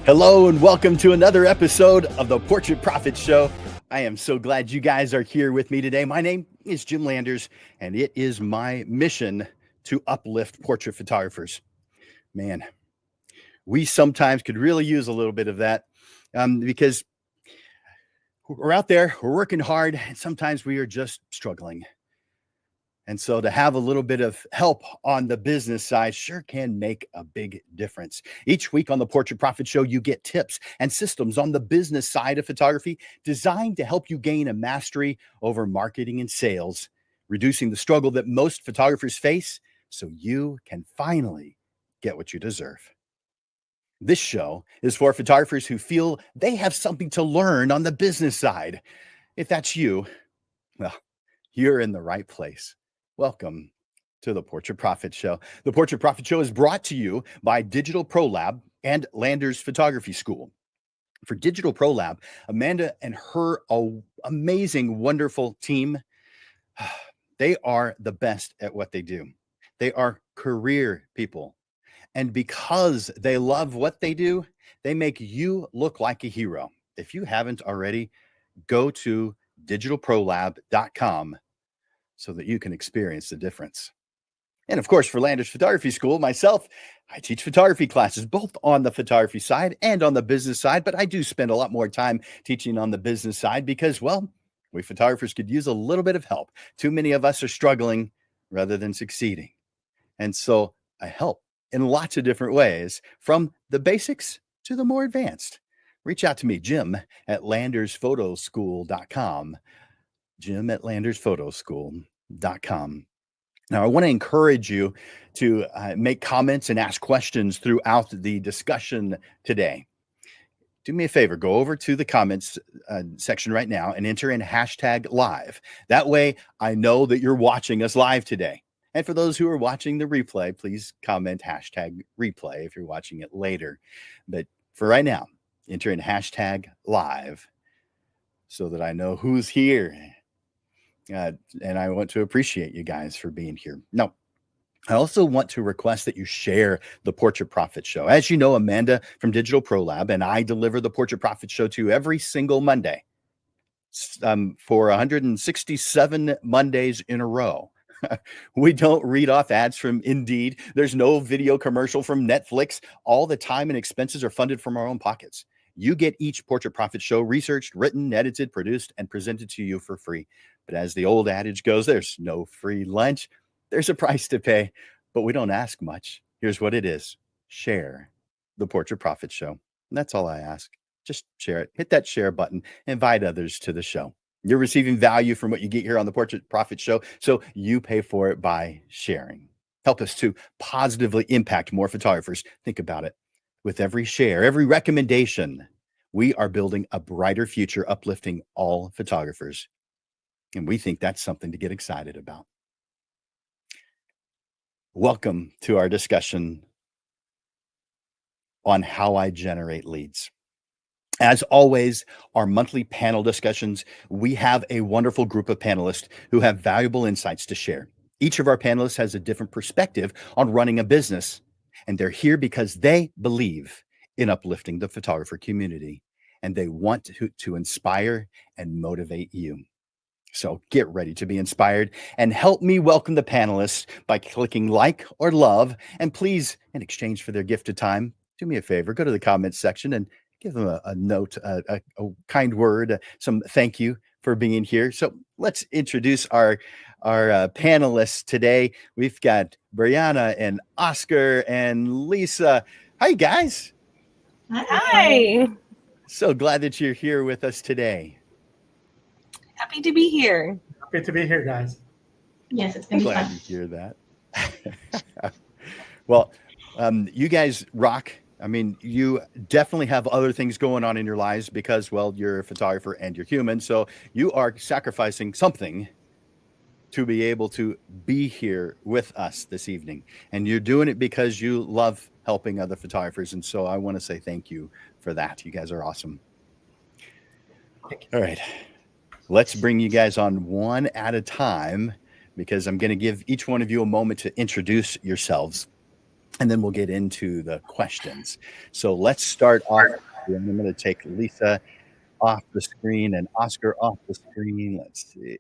Hello and welcome to another episode of the Portrait Profit Show. I am so glad you guys are here with me today. My name is Jim Landers, and it is my mission to uplift portrait photographers. Man, we sometimes could really use a little bit of that because we're out there, we're working hard, and sometimes we are just struggling. And so to have a little bit of help on the business side sure can make a big difference. Each week on the Portrait Profit Show, you get tips and systems on the business side of photography designed to help you gain a mastery over marketing and sales, reducing the struggle that most photographers face so you can finally get what you deserve. This show is for photographers who feel they have something to learn on the business side. If that's you, well, you're in the right place. Welcome to the Portrait Profit Show. The Portrait Profit Show is brought to you by Digital Pro Lab and Landers Photography School. For Digital Pro Lab, Amanda and her amazing, wonderful team, they are the best at what they do. They are career people. And because they love what they do, they make you look like a hero. If you haven't already, go to digitalprolab.com so that you can experience the difference. And of course, for Landers Photography School, myself, I teach photography classes, both on the photography side and on the business side, but I do spend a lot more time teaching on the business side because, well, we photographers could use a little bit of help. Too many of us are struggling rather than succeeding. And so I help in lots of different ways, from the basics to the more advanced. Reach out to me, Jim at landersphotoschool.com. Jim at landersphotoschool.com. Now, I want to encourage you to make comments and ask questions throughout the discussion today. Do me a favor, go over to the comments section right now and enter in hashtag live. That way, I know that you're watching us live today. And for those who are watching the replay, please comment hashtag replay if you're watching it later. But for right now, enter in hashtag live so that I know who's here. And I want to appreciate you guys for being here. Now, I also want to request that you share the Portrait Profit Show. As you know, Amanda from Digital Pro Lab and I deliver the Portrait Profit Show to you every single Monday for 167 Mondays in a row. We don't read off ads from Indeed. There's no video commercial from Netflix. All the time and expenses are funded from our own pockets. You get each Portrait Profit Show researched, written, edited, produced, and presented to you for free. But as the old adage goes, there's no free lunch. There's a price to pay, but we don't ask much. Here's what it is. Share the Portrait Profit Show. And that's all I ask. Just share it. Hit that share button. Invite others to the show. You're receiving value from what you get here on the Portrait Profit Show, so you pay for it by sharing. Help us to positively impact more photographers. Think about it. With every share, every recommendation, we are building a brighter future, uplifting all photographers. And we think that's something to get excited about. Welcome to our discussion on how I generate leads. As always, our monthly panel discussions, we have a wonderful group of panelists who have valuable insights to share. Each of our panelists has a different perspective on running a business, and they're here because they believe in uplifting the photographer community, and they want to inspire and motivate you. So get ready to be inspired and help me welcome the panelists by clicking like or love. And please, in exchange for their gift of time, do me a favor, go to the comments section and give them a note, a kind word, some thank you for being here. So let's introduce our panelists today. We've got Brianna and Oscar and Lisa. Hi, guys. Hi. So glad that you're here with us today. Happy to be here. Happy to be here, guys. Yes, it's going to be Glad fun. to hear that. Well, you guys rock. I mean, you definitely have other things going on in your lives because, well, you're a photographer and you're human. So you are sacrificing something to be able to be here with us this evening. And you're doing it because you love helping other photographers. And so I want to say thank you for that. You guys are awesome. All right. Let's bring you guys on one at a time because I'm going to give each one of you a moment to introduce yourselves. and then we'll get into the questions. So let's start off. I'm going to take Lisa off the screen and Oscar off the screen. Let's see.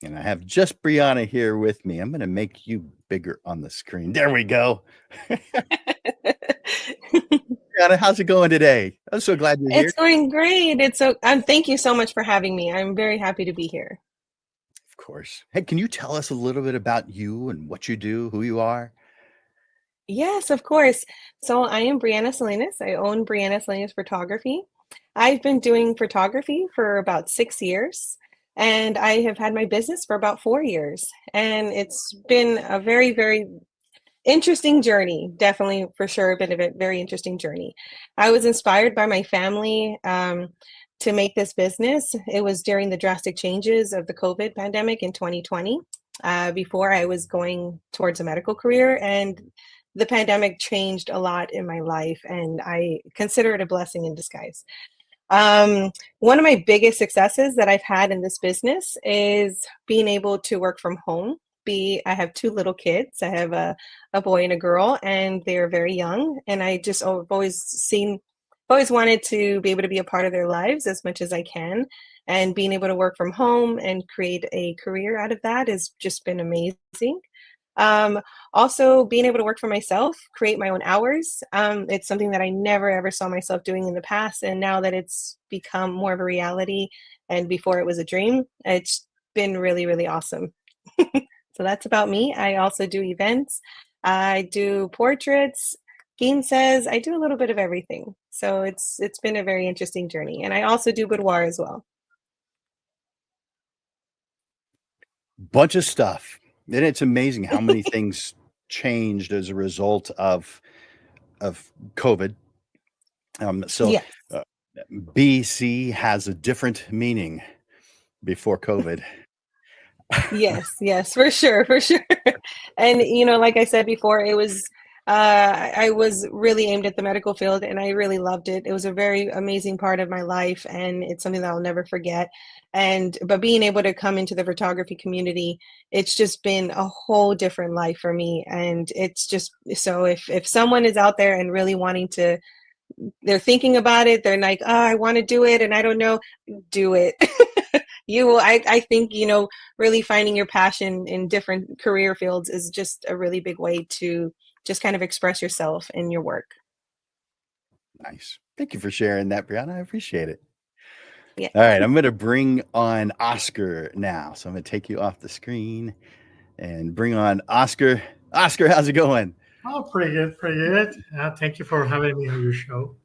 And I have just Brianna here with me. I'm going to make you bigger on the screen. There we go. Brianna, how's it going today? I'm so glad you're here. It's going great. Thank you so much for having me. I'm very happy to be here. Of course. Hey, can you tell us a little bit about you and what you do, who you are? Yes, of course. So I am Brianna Salinas. I own Brianna Salinas Photography. I've been doing photography for about 6 years, and I have had my business for about 4 years. And it's been a very, very interesting journey. Definitely, for sure, been a very interesting journey. I was inspired by my family to make this business. It was during the drastic changes of the COVID pandemic in 2020, before I was going towards a medical career, and the pandemic changed a lot in my life, and I consider it a blessing in disguise. One of my biggest successes that I've had in this business is being able to work from home. I have two little kids. I have a boy and a girl, and they're very young. And I've always wanted to be able to be a part of their lives as much as I can. And being able to work from home and create a career out of that has just been amazing. Um, Also, being able to work for myself, create my own hours. It's something that I never ever saw myself doing in the past. And now that it's become more of a reality, and before it was a dream, it's been really, really awesome. So that's about me. I also do events. I do portraits, says I do a little bit of everything. So it's been a very interesting journey. And I also do boudoir as well. Bunch of stuff. And it's amazing how many things changed as a result of COVID. So Yes. BC has a different meaning before COVID. Yes, for sure, for sure. And like I said before, I was really aimed at the medical field, and I really loved it. It was a very amazing part of my life, and it's something that I'll never forget. But being able to come into the photography community, it's just been a whole different life for me. And it's just, so if someone is out there and really wanting to, they're thinking about it, they're like, oh, I want to do it and I don't know, do it. I think, really finding your passion in different career fields is just a really big way to just kind of express yourself in your work. Nice. Thank you for sharing that, Brianna. I appreciate it. Yeah. All right, I'm going to bring on Oscar now. So I'm going to take you off the screen and bring on Oscar. Oscar, how's it going? Oh, pretty good, pretty good. Thank you for having me on your show.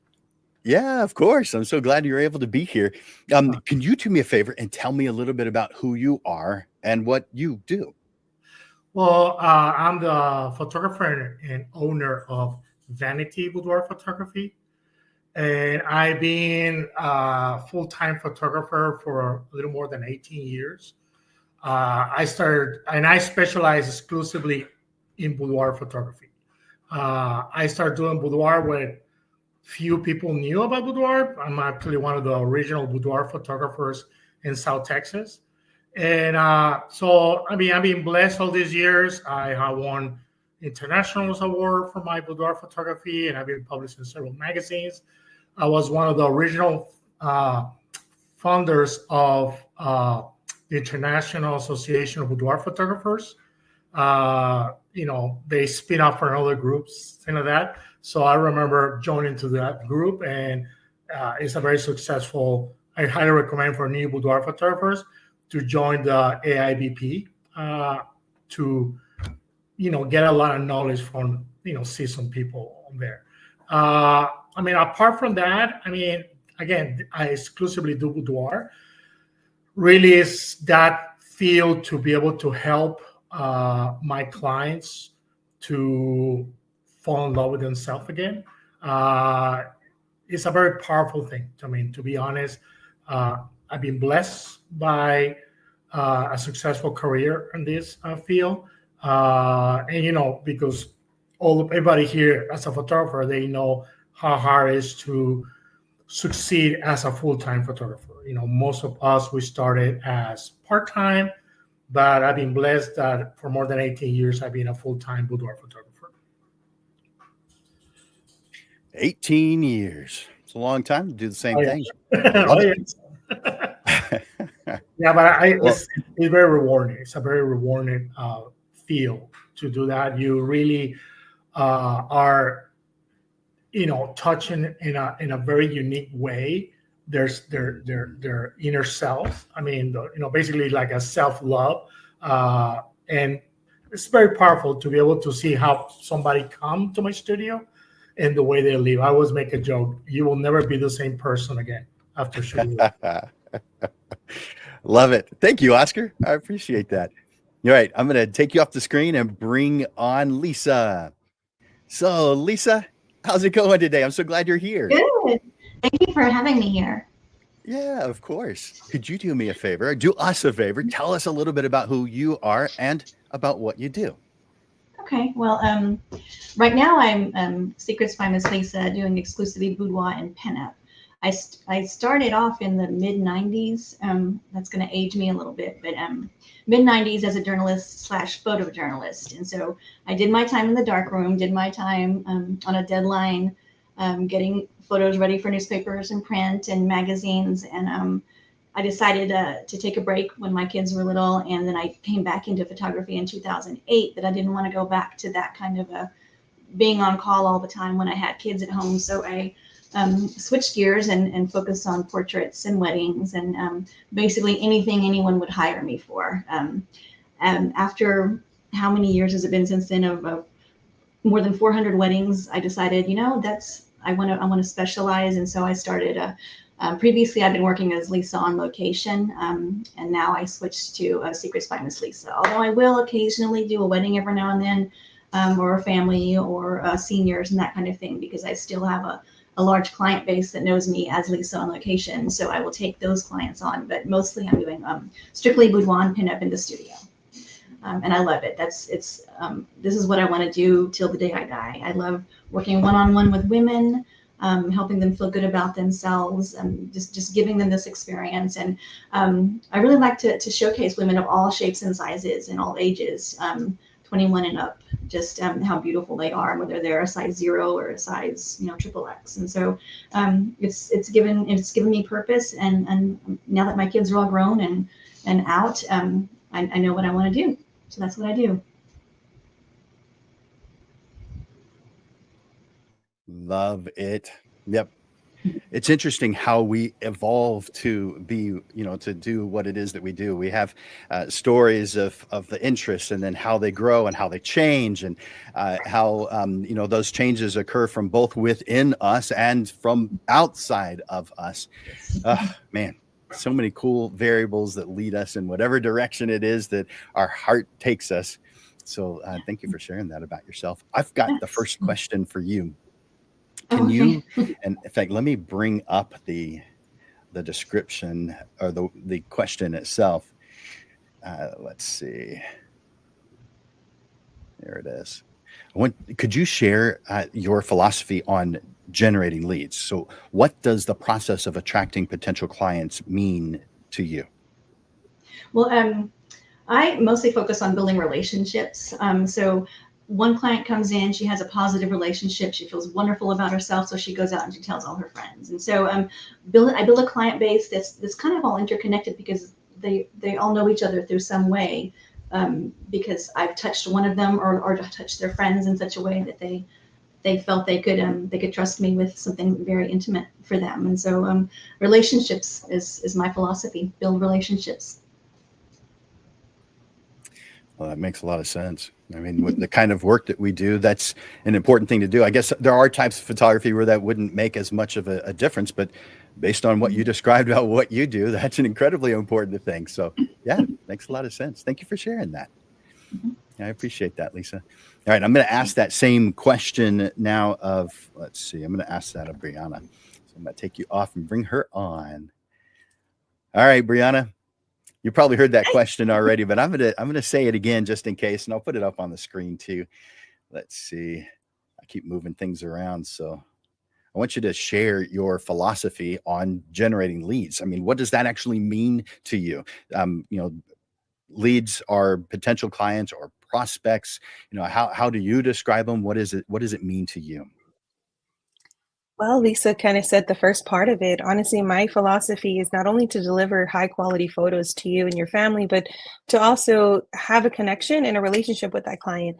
Yeah, of course. I'm so glad you're able to be here. Can you do me a favor and tell me a little bit about who you are and what you do? Well, I'm the photographer and owner of Vanity Boudoir Photography. And I've been a full-time photographer for a little more than 18 years. I specialize exclusively in boudoir photography. I started doing boudoir when few people knew about boudoir. I'm actually one of the original boudoir photographers in South Texas. And so, I've been blessed all these years. I have won international award for my boudoir photography, and I've been published in several magazines. I was one of the original founders of the International Association of Boudoir Photographers. They spin off from other groups, things like that. So I remember joining to that group, and it's a very successful. I highly recommend for new boudoir photographers to join the AIBP to, get a lot of knowledge from, seasoned people on there. Apart from that, again, I exclusively do boudoir. Really is that field to be able to help my clients to fall in love with themselves again. It's a very powerful thing. To be honest, I've been blessed by a successful career in this field. Because everybody here as a photographer, they know how hard it is to succeed as a full-time photographer. Most of us, we started as part-time, but I've been blessed that for more than 18 years, I've been a full-time boudoir photographer. 18 years. It's a long time to do the same Oh, thing. yeah. Love Oh, it. Yeah, but Well, it's very rewarding. It's a very rewarding feel to do that. You really are, touching in a very unique way. Their inner self. I mean, basically like a self-love, and it's very powerful to be able to see how somebody come to my studio and the way they live. I always make a joke: you will never be the same person again after shooting. love it. Thank you, Oscar. I appreciate that. All right. I'm going to take you off the screen and bring on Lisa. So, Lisa, how's it going today? I'm so glad you're here. Good. Thank you for having me here. Yeah, of course. Could you do me a favor? Do us a favor. Tell us a little bit about who you are and about what you do. Okay. Well, right now I'm Secrets by Miss Lisa, doing exclusively boudoir and pinup. I started off in the mid 90s. That's going to age me a little bit, but mid 90s as a journalist slash photojournalist. And so I did my time in the darkroom, did my time on a deadline, getting photos ready for newspapers and print and magazines. And I decided to take a break when my kids were little. And then I came back into photography in 2008, but I didn't want to go back to that kind of being on call all the time when I had kids at home. So I switched gears and focused on portraits and weddings and basically anything anyone would hire me for. And after how many years has it been since then of more than 400 weddings, I decided, I want to specialize. And so I started previously I've been working as Lisa on location, and now I switched to Secrets by Miss Lisa. Although I will occasionally do a wedding every now and then, or a family or seniors and that kind of thing, because I still have a large client base that knows me as Lisa on location. So I will take those clients on, but mostly I'm doing strictly boudoir and pinup in the studio. And I love it. This is what I want to do till the day I die. I love working one-on-one with women, helping them feel good about themselves, and just giving them this experience. And I really like to showcase women of all shapes and sizes and all ages, 21 and up, just how beautiful they are, whether they're a size 0 or a size XXX. And so it's given me purpose. And now that my kids are all grown and out, I know what I want to do. So that's what I do. Love it. Yep. It's interesting how we evolve to be, to do what it is that we do. We have stories of the interests, and then how they grow and how they change, and how, those changes occur from both within us and from outside of us. Man, so many cool variables that lead us in whatever direction it is that our heart takes us. So thank you for sharing that about yourself. I've got the first question for you. Can you, and in fact, let me bring up the description or the question itself. Let's see. There it is. Could you share your philosophy on generating leads? So what does the process of attracting potential clients mean to you? Well, I mostly focus on building relationships. So one client comes in, she has a positive relationship, she feels wonderful about herself, so she goes out and she tells all her friends. And so I build a client base that's kind of all interconnected, because they all know each other through some way, because I've touched one of them or touched their friends in such a way that they felt they could trust me with something very intimate for them. And so relationships is my philosophy. Build relationships. Well, that makes a lot of sense. I mean, with the kind of work that we do, that's an important thing to do. I guess there are types of photography where that wouldn't make as much of a difference, but based on what you described about what you do, that's an incredibly important thing. So yeah, makes a lot of sense. Thank you for sharing that. I appreciate that, Lisa. All right, I'm going to ask that same question now of, let's see, I'm going to ask that of Brianna. So I'm going to take you off and bring her on. All right, Brianna. You probably heard that question already, but I'm gonna say it again just in case, and I'll put it up on the screen too. Let's see. I keep moving things around, so I want you to share your philosophy on generating leads. I mean, what does that actually mean to you? leads are potential clients or prospects? How do you describe them? What does it mean to you? Well, Lisa kind of said the first part of it. Honestly, my philosophy is not only to deliver high quality photos to you and your family, but to also have a connection and a relationship with that client,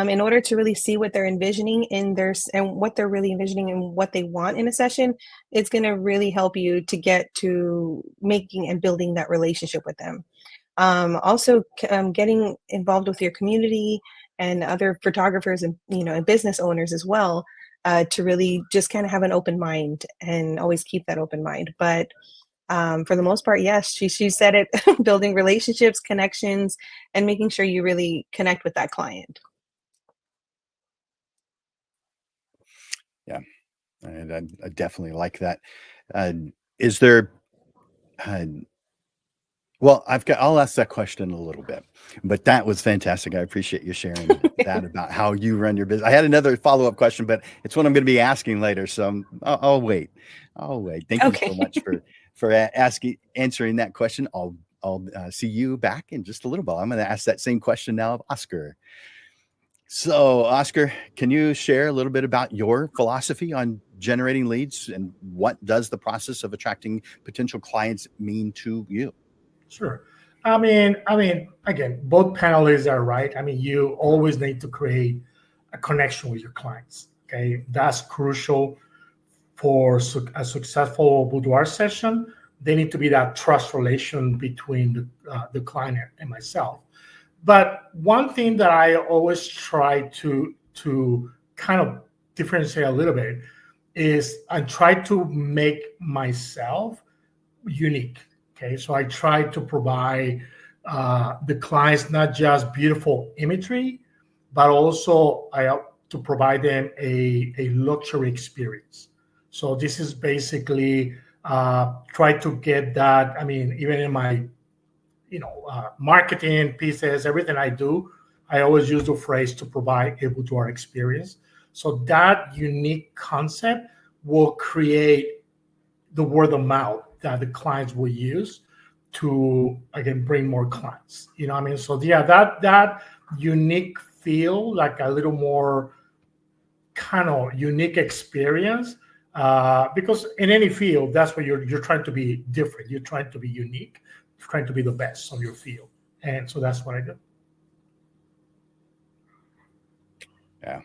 in order to really see what they're envisioning and what they're really envisioning and what they want in a session. It's going to really help you to get to making and building that relationship with them. Also, getting involved with your community and other photographers and and business owners as well, to really just kind of have an open mind and always keep that open mind. But for the most part, yes, she said it: building relationships, connections, and making sure you really connect with that client. Yeah, and I definitely like that. Uh, is there? Uh, well, I'll ask that question in a little bit, but that was fantastic. I appreciate you sharing that about how you run your business. I had another follow-up question, but it's what I'm going to be asking later. So I'll wait. I'll wait. Thank you so Okay. much for answering that question. I'll see you back in just a little while. I'm going to ask that same question now of Oscar. So, Oscar, can you share a little bit about your philosophy on generating leads, and what does the process of attracting potential clients mean to you? Sure. Again, both panelists are right. I mean, you always need to create a connection with your clients. Okay, that's crucial for a successful boudoir session. They need to be that trust relation between the client and myself. But one thing that I always try to kind of differentiate a little bit is I try to make myself unique. Okay, so I try to provide the clients not just beautiful imagery, but also I help to provide them a luxury experience. So this is basically try to get that. I mean, even in my marketing pieces, everything I do, I always use the phrase to provide a boudoir experience. So that unique concept will create the word of mouth that the clients will use to, again, bring more clients. You know what I mean? So yeah, that unique feel, like a little more kind of unique experience, because in any field, that's what you're trying to be different. You're trying to be unique. You're trying to be the best of your field, and so that's what I do. Yeah,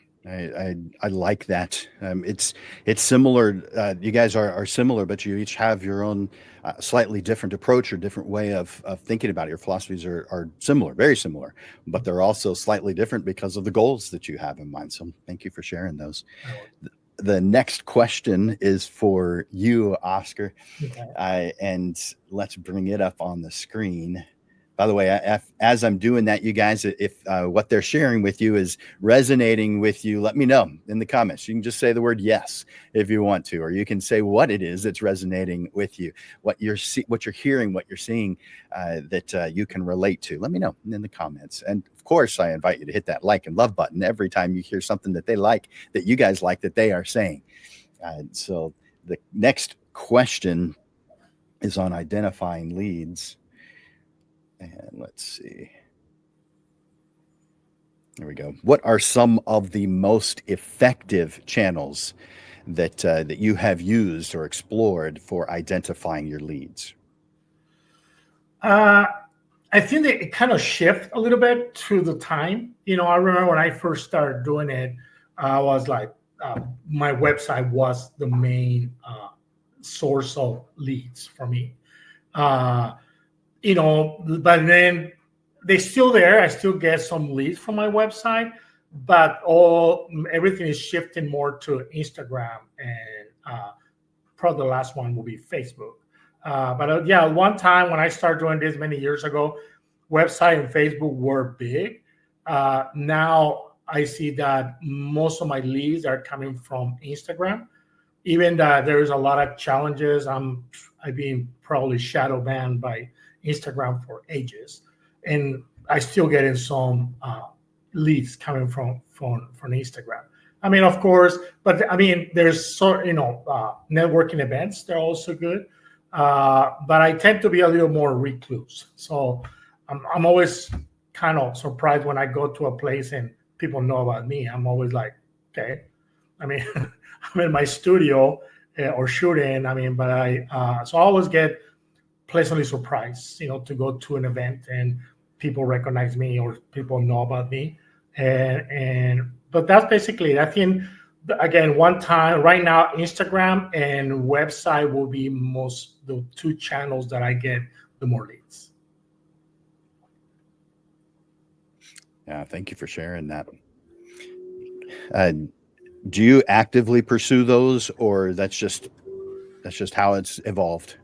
I like that. It's similar. You guys are similar, but you each have your own slightly different approach or different way of thinking about it. Your philosophies are similar, very similar, but they're also slightly different because of the goals that you have in mind. So thank you for sharing those. The next question is for you, Oscar. Okay. And let's bring it up on the screen. By the way, as I'm doing that, you guys, if what they're sharing with you is resonating with you, let me know in the comments. You can just say the word yes if you want to, or you can say what it is that's resonating with you, what you're hearing, what you're seeing, that you can relate to. Let me know in the comments. And of course, I invite you to hit that like and love button every time you hear something that they like, that you guys like, that they are saying. So the next question is on identifying leads. And let's see. There we go. What are some of the most effective channels that you have used or explored for identifying your leads? I think that it kind of shift a little bit through the time. I remember when I first started doing it, I was like, my website was the main source of leads for me. But then they're still there. I still get some leads from my website, but everything is shifting more to Instagram, and probably the last one will be Facebook. But yeah, one time when I started doing this many years ago, website and Facebook were big. Now I see that most of my leads are coming from Instagram. Even that there is a lot of challenges. I've been probably shadow banned by Instagram for ages, and I still getting some leads coming from Instagram. I mean, of course, but I mean, there's networking events. They're also good, but I tend to be a little more recluse. So I'm always kind of surprised when I go to a place and people know about me. I'm always like, okay. I mean, I'm in my studio or shooting. I mean, but so I always get pleasantly surprised, to go to an event and people recognize me or people know about me. But that's basically it. I think, again, one time right now, Instagram and website will be the two channels that I get the more leads. Yeah, thank you for sharing that. Do you actively pursue those, or that's just how it's evolved?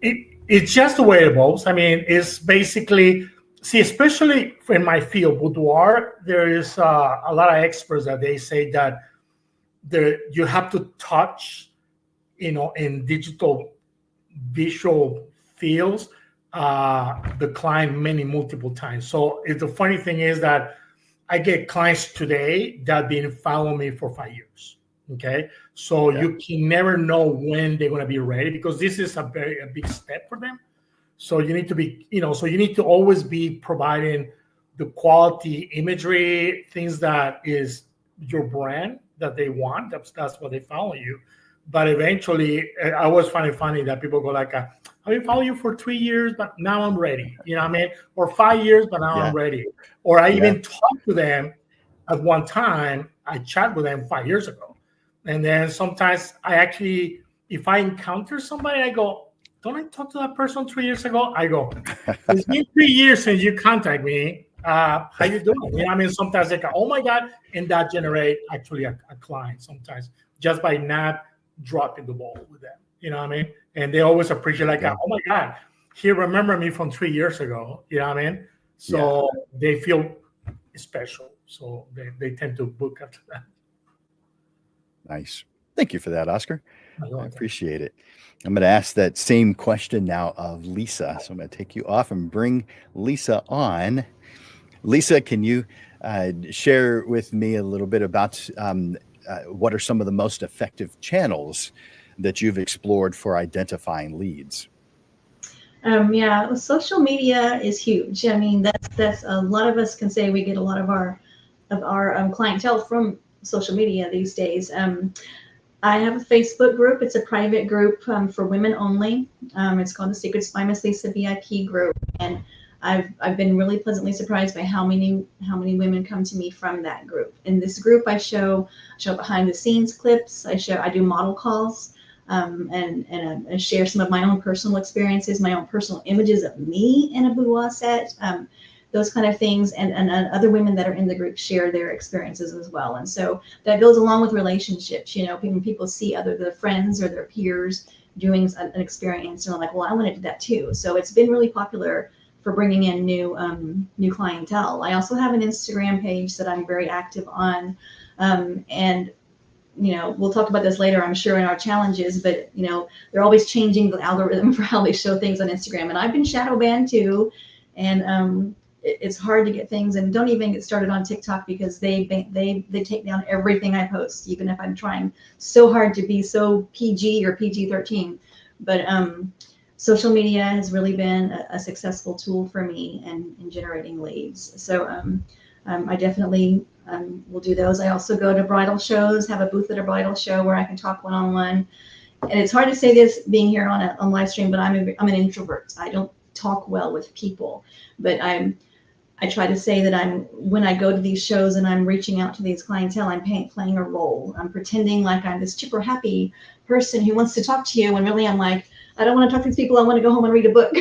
It's just the way it evolves. I mean, it's basically, especially in my field, boudoir, there is a lot of experts that they say that you have to touch, in digital visual fields, the client multiple times. So the funny thing is that I get clients today that been following me for 5 years. Okay, so you can never know when they're going to be ready, because this is a big step for them. So you need to be, so you need to always be providing the quality imagery, things that is your brand that they want. That's what they follow you. But eventually, I always find it funny that people go like, "I've been following you for 3 years, but now I'm ready." You know what I mean? Or 5 years, but now I'm ready. Or I even talked to them at one time. I chat with them 5 years ago. And then sometimes if I encounter somebody, I go, "Don't I talk to that person 3 years ago?" I go, "It's been 3 years since you contact me. How you doing?" You know what I mean? Sometimes they go, "Oh my God," and that generate actually a client sometimes just by not dropping the ball with them. You know what I mean? And they always appreciate "Oh my God, he remembered me from 3 years ago." You know what I mean? So they feel special. So they tend to book after that. Nice. Thank you for that, Oscar. I appreciate it. I'm going to ask that same question now of Lisa. So I'm going to take you off and bring Lisa on. Lisa, can you share with me a little bit about what are some of the most effective channels that you've explored for identifying leads? Social media is huge. I mean, that's a lot of us can say we get a lot of our clientele from social media these days. I have a Facebook group. It's a private group for women only. It's called the Secrets by Miss Lisa VIP group, and I've been really pleasantly surprised by how many women come to me from that group. In this group, I show behind the scenes clips. I do model calls, and share some of my own personal experiences, my own personal images of me in a boudoir set. Those kind of things, and other women that are in the group share their experiences as well. And so that goes along with relationships. When people see their friends or their peers doing an experience, and they're like, "Well, I want to do that too." So it's been really popular for bringing in new clientele. I also have an Instagram page that I'm very active on, and we'll talk about this later, I'm sure, in our challenges, but they're always changing the algorithm for how they show things on Instagram, and I've been shadow banned too, and it's hard to get things. And don't even get started on TikTok, because they take down everything I post, even if I'm trying so hard to be so PG or PG-13. But social media has really been a successful tool for me in generating leads. So I definitely will do those. I also go to bridal shows, have a booth at a bridal show where I can talk one-on-one. And it's hard to say this being here on live stream, but I'm an introvert. I don't talk well with people, but I try to say that when I go to these shows and I'm reaching out to these clientele, I'm playing a role. I'm pretending like I'm this super happy person who wants to talk to you, when really I'm like, I don't want to talk to these people. I want to go home and read a book.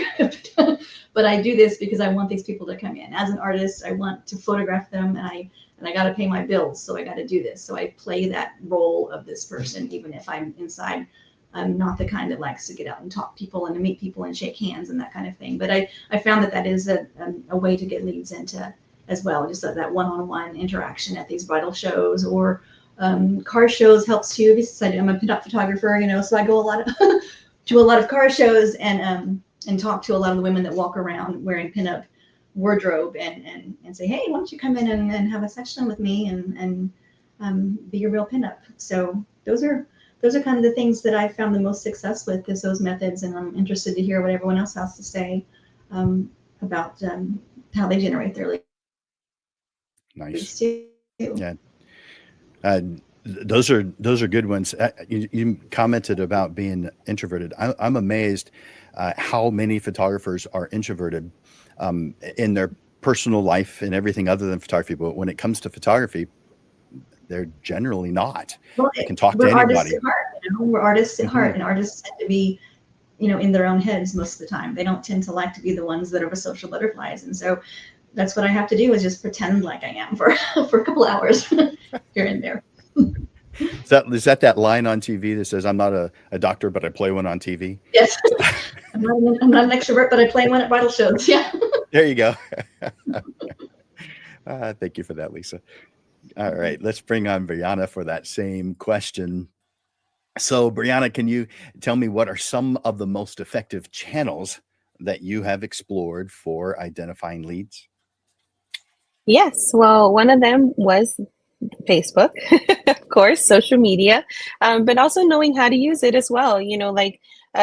But I do this because I want these people to come in. As an artist, I want to photograph them, and I got to pay my bills, so I got to do this. So I play that role of this person, even if I'm inside. I'm not the kind that likes to get out and talk to people and to meet people and shake hands and that kind of thing. But I found that is a way to get leads into as well, just that one-on-one interaction at these bridal shows, or car shows helps too, because I'm a pinup photographer, so I go to a lot of car shows and talk to a lot of the women that walk around wearing pinup wardrobe and say, "Hey, why don't you come in and have a session with me and be a real pinup?" So those are kind of the things that I found the most success with, is those methods, and I'm interested to hear what everyone else has to say. about how they generate their Nice. leads too. Yeah. Those are good ones. You commented about being introverted. I'm amazed how many photographers are introverted in their personal life and everything other than photography. But when it comes to photography, they're generally not. Well, They can talk to we're anybody. artists at heart. We're artists at heart, Mhm. and artists tend to be, in their own heads most of the time. They don't tend to like to be the ones that are the social butterflies, and so that's what I have to do is just pretend like I am for for a couple hours here and there. Is that line on TV that says, "I'm not a doctor, but I play one on TV"? Yes, I'm not an extrovert, but I play one at bridal shows. Yeah. There you go. Thank you for that, Lisa. All right, let's bring on Brianna for that same question. So, Brianna, can you tell me what are some of the most effective channels that you have explored for identifying leads? Yes, well, one of them was Facebook, of course, social media, but also knowing how to use it as well. Like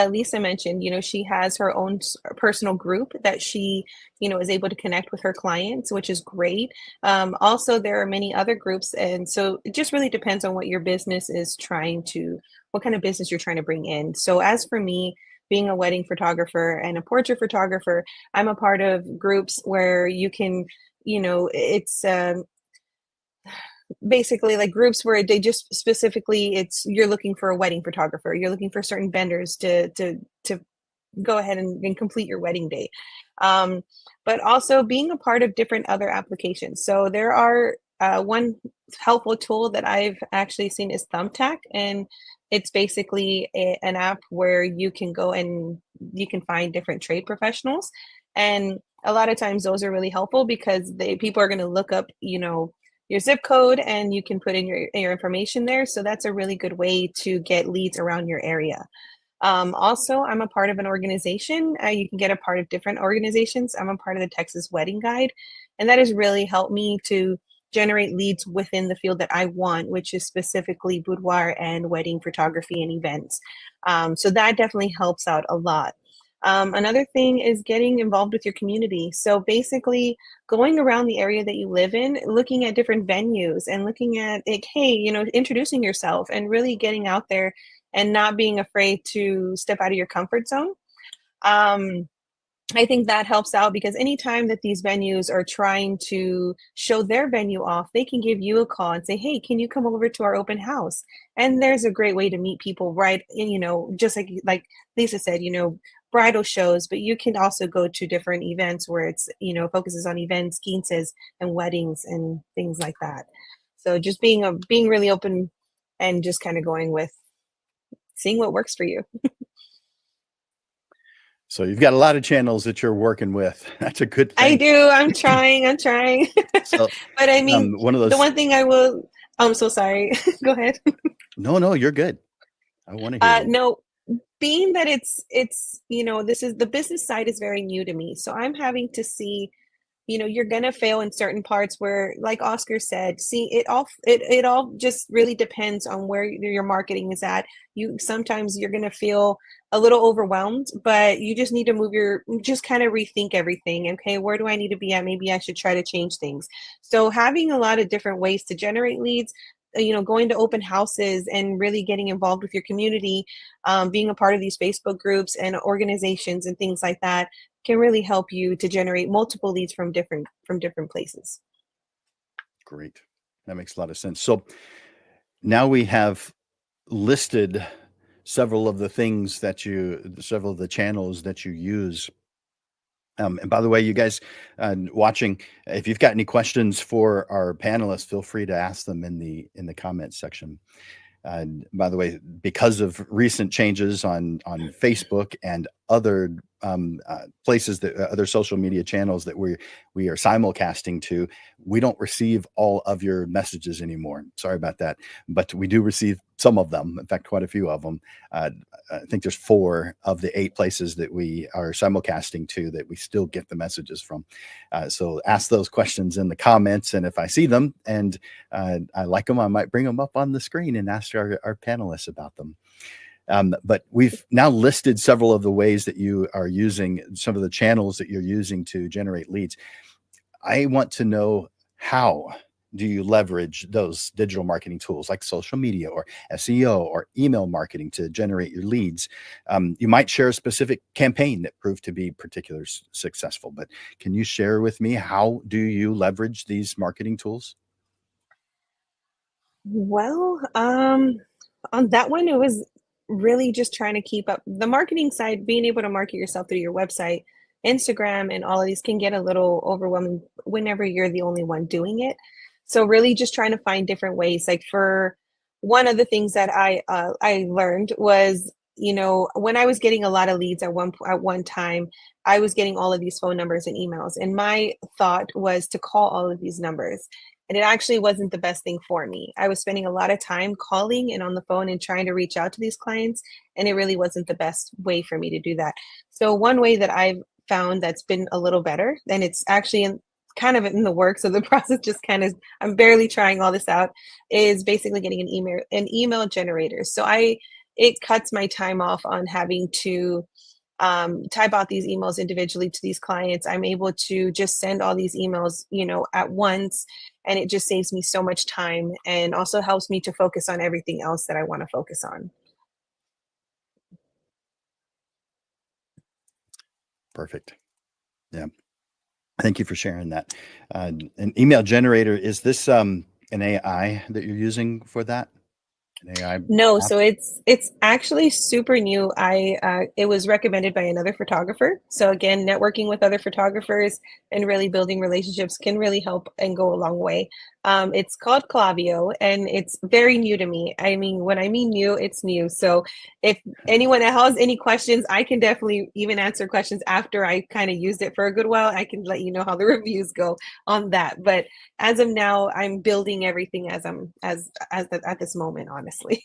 Lisa mentioned, she has her own personal group that she, is able to connect with her clients, which is great. Also, there are many other groups. And so it just really depends on what your business is what kind of business you're trying to bring in. So as for me, being a wedding photographer and a portrait photographer, I'm a part of groups where you can, it's basically like groups where they just specifically you're looking for a wedding photographer, you're looking for certain vendors to go ahead and complete your wedding day, but also being a part of different other applications. So there are one helpful tool that I've actually seen is Thumbtack, and it's basically an app where you can go and you can find different trade professionals, and a lot of times those are really helpful because people are going to look up your zip code, and you can put in your information there. So that's a really good way to get leads around your area. Also, I'm a part of an organization. You can get a part of different organizations. I'm a part of the Texas Wedding Guide, and that has really helped me to generate leads within the field that I want, which is specifically boudoir and wedding photography and events. So that definitely helps out a lot. Another thing is getting involved with your community. So basically going around the area that you live in, looking at different venues and looking at like, hey, introducing yourself and really getting out there and not being afraid to step out of your comfort zone. I think that helps out because anytime that these venues are trying to show their venue off, they can give you a call and say, hey, can you come over to our open house? And there's a great way to meet people right in, just like Lisa said, bridal shows, but you can also go to different events where it's, focuses on events, quinces and weddings and things like that. So just being really open and just kind of going with seeing what works for you. So you've got a lot of channels that you're working with. That's a good thing. I do. I'm trying. So, but I mean, one of those. The one thing I'm so sorry. Go ahead. No, you're good. I want to hear you. No, being that it's this is the business side is very new to me, so I'm having to see, you're gonna fail in certain parts where, like Oscar said, see it all just really depends on where your marketing is at. Sometimes you're gonna feel a little overwhelmed, but you just need to just kind of rethink everything. Okay, where do I need to be at? Maybe I should try to change things. So having a lot of different ways to generate leads, going to open houses and really getting involved with your community, being a part of these Facebook groups and organizations and things like that can really help you to generate multiple leads from different places. Great. That makes a lot of sense. So now we have listed several of the channels that you use. And by the way, you guys watching, if you've got any questions for our panelists, feel free to ask them in the comments section. By the way, because of recent changes on Facebook and other places other social media channels that we are simulcasting to, we don't receive all of your messages anymore. Sorry about that, but we do receive some of them. In fact, quite a few of them. I think there's 4 of the 8 places that we are simulcasting to that we still get the messages from. So ask those questions in the comments, and if I see them and I like them, I might bring them up on the screen and ask our panelists about them. But we've now listed several of the ways that you are using, some of the channels that you're using to generate leads. I want to know, how do you leverage those digital marketing tools like social media or SEO or email marketing to generate your leads? You might share a specific campaign that proved to be particularly successful, but can you share with me, how do you leverage these marketing tools? Well, on that one, it was really just trying to keep up the marketing side, being able to market yourself through your website, Instagram, and all of these can get a little overwhelming whenever you're the only one doing it. So really just trying to find different ways. Like for one of the things that I learned was, when I was getting a lot of leads at one time, I was getting all of these phone numbers and emails, and my thought was to call all of these numbers. And it actually wasn't the best thing for me. I was spending a lot of time calling and on the phone and trying to reach out to these clients, and it really wasn't the best way for me to do that. So one way that I've found that's been a little better, and it's actually kind of in the works of the process, just kind of, I'm barely trying all this out, is basically getting an email generator. So it cuts my time off on having to type out these emails individually to these clients. I'm able to just send all these emails, at once, and it just saves me so much time and also helps me to focus on everything else that I want to focus on. Perfect. Yeah. Thank you for sharing that. An email generator, is this an AI that you're using for that? An AI No, app? so it's actually super new. It was recommended by another photographer. So again, networking with other photographers and really building relationships can really help and go a long way. It's called Clavio, and it's very new to me. I mean, when I mean new, it's new. So if anyone has any questions, I can definitely even answer questions after I kind of used it for a good while. I can let you know how the reviews go on that. But as of now, I'm building everything at this moment, honestly.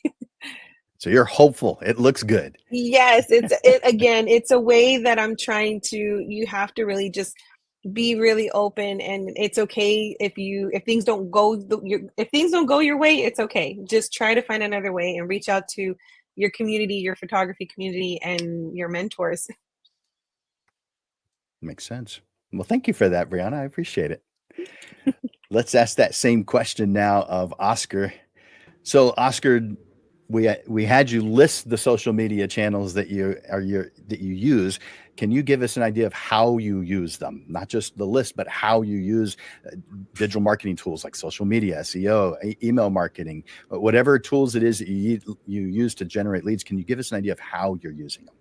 So you're hopeful. It looks good. Yes, it's a way that I'm trying to, you have to really just be really open, and it's okay if things don't go if things don't go your way, it's okay. Just try to find another way and reach out to your community, your photography community, and your mentors. Makes sense. Well, thank you for that, Brianna. I appreciate it. Let's ask that same question now of Oscar. So, Oscar, we had you list the social media channels that you use. Can you give us an idea of how you use them? Not just the list, but how you use digital marketing tools like social media, SEO, email marketing, whatever tools it is that you use to generate leads. Can you give us an idea of how you're using them?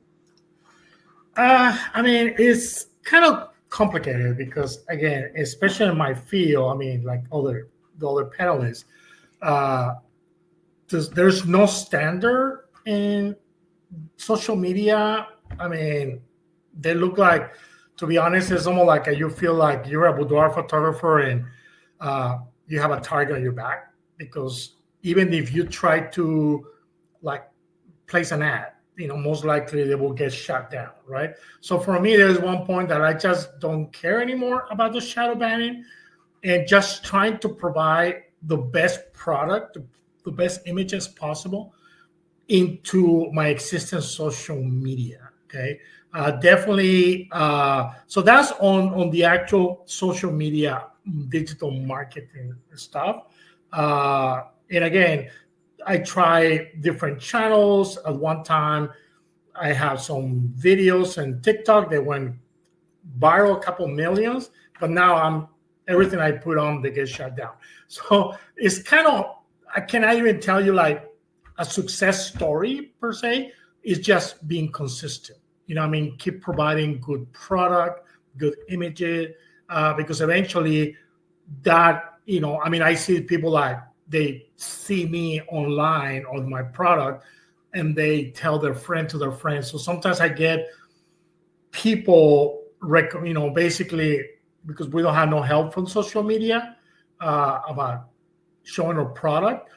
I mean, it's kind of complicated because, again, especially in my field, I mean, like the other panelists, there's no standard in social media. I mean, they look like, to be honest, it's almost like you feel like you're a boudoir photographer and you have a target on your back, because even if you try to like place an ad, most likely they will get shut down, right? So for me, there's one point that I just don't care anymore about the shadow banning and just trying to provide the best product, the best images possible into my existing social media. Okay, definitely. So that's on the actual social media digital marketing stuff. And again, I try different channels. At one time, I have some videos and TikTok that went viral, a couple millions, but now everything I put on, they get shut down. So it's kind of, I cannot even tell you like a success story per se. It's just being consistent. I mean, keep providing good product, good images, because eventually that, I mean, I see people like, they see me online on my product and they tell their friend to their friends. So sometimes I get people, basically, because we don't have no help from social media about showing our product,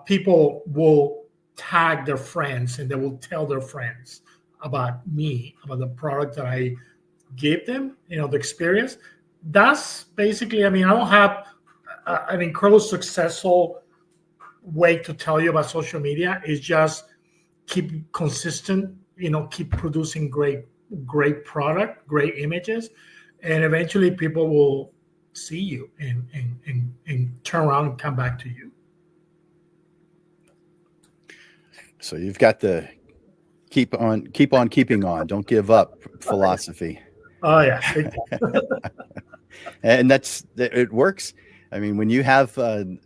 people will tag their friends and they will tell their friends about me, about the product that I gave them, the experience. That's basically, I mean, I don't have an incredible successful way to tell you about social media. It's just keep consistent, keep producing great product, great images, and eventually people will see you and turn around and come back to you. So you've got the keep on keeping on, don't give up philosophy. Oh yeah. And it works. I mean, when you have an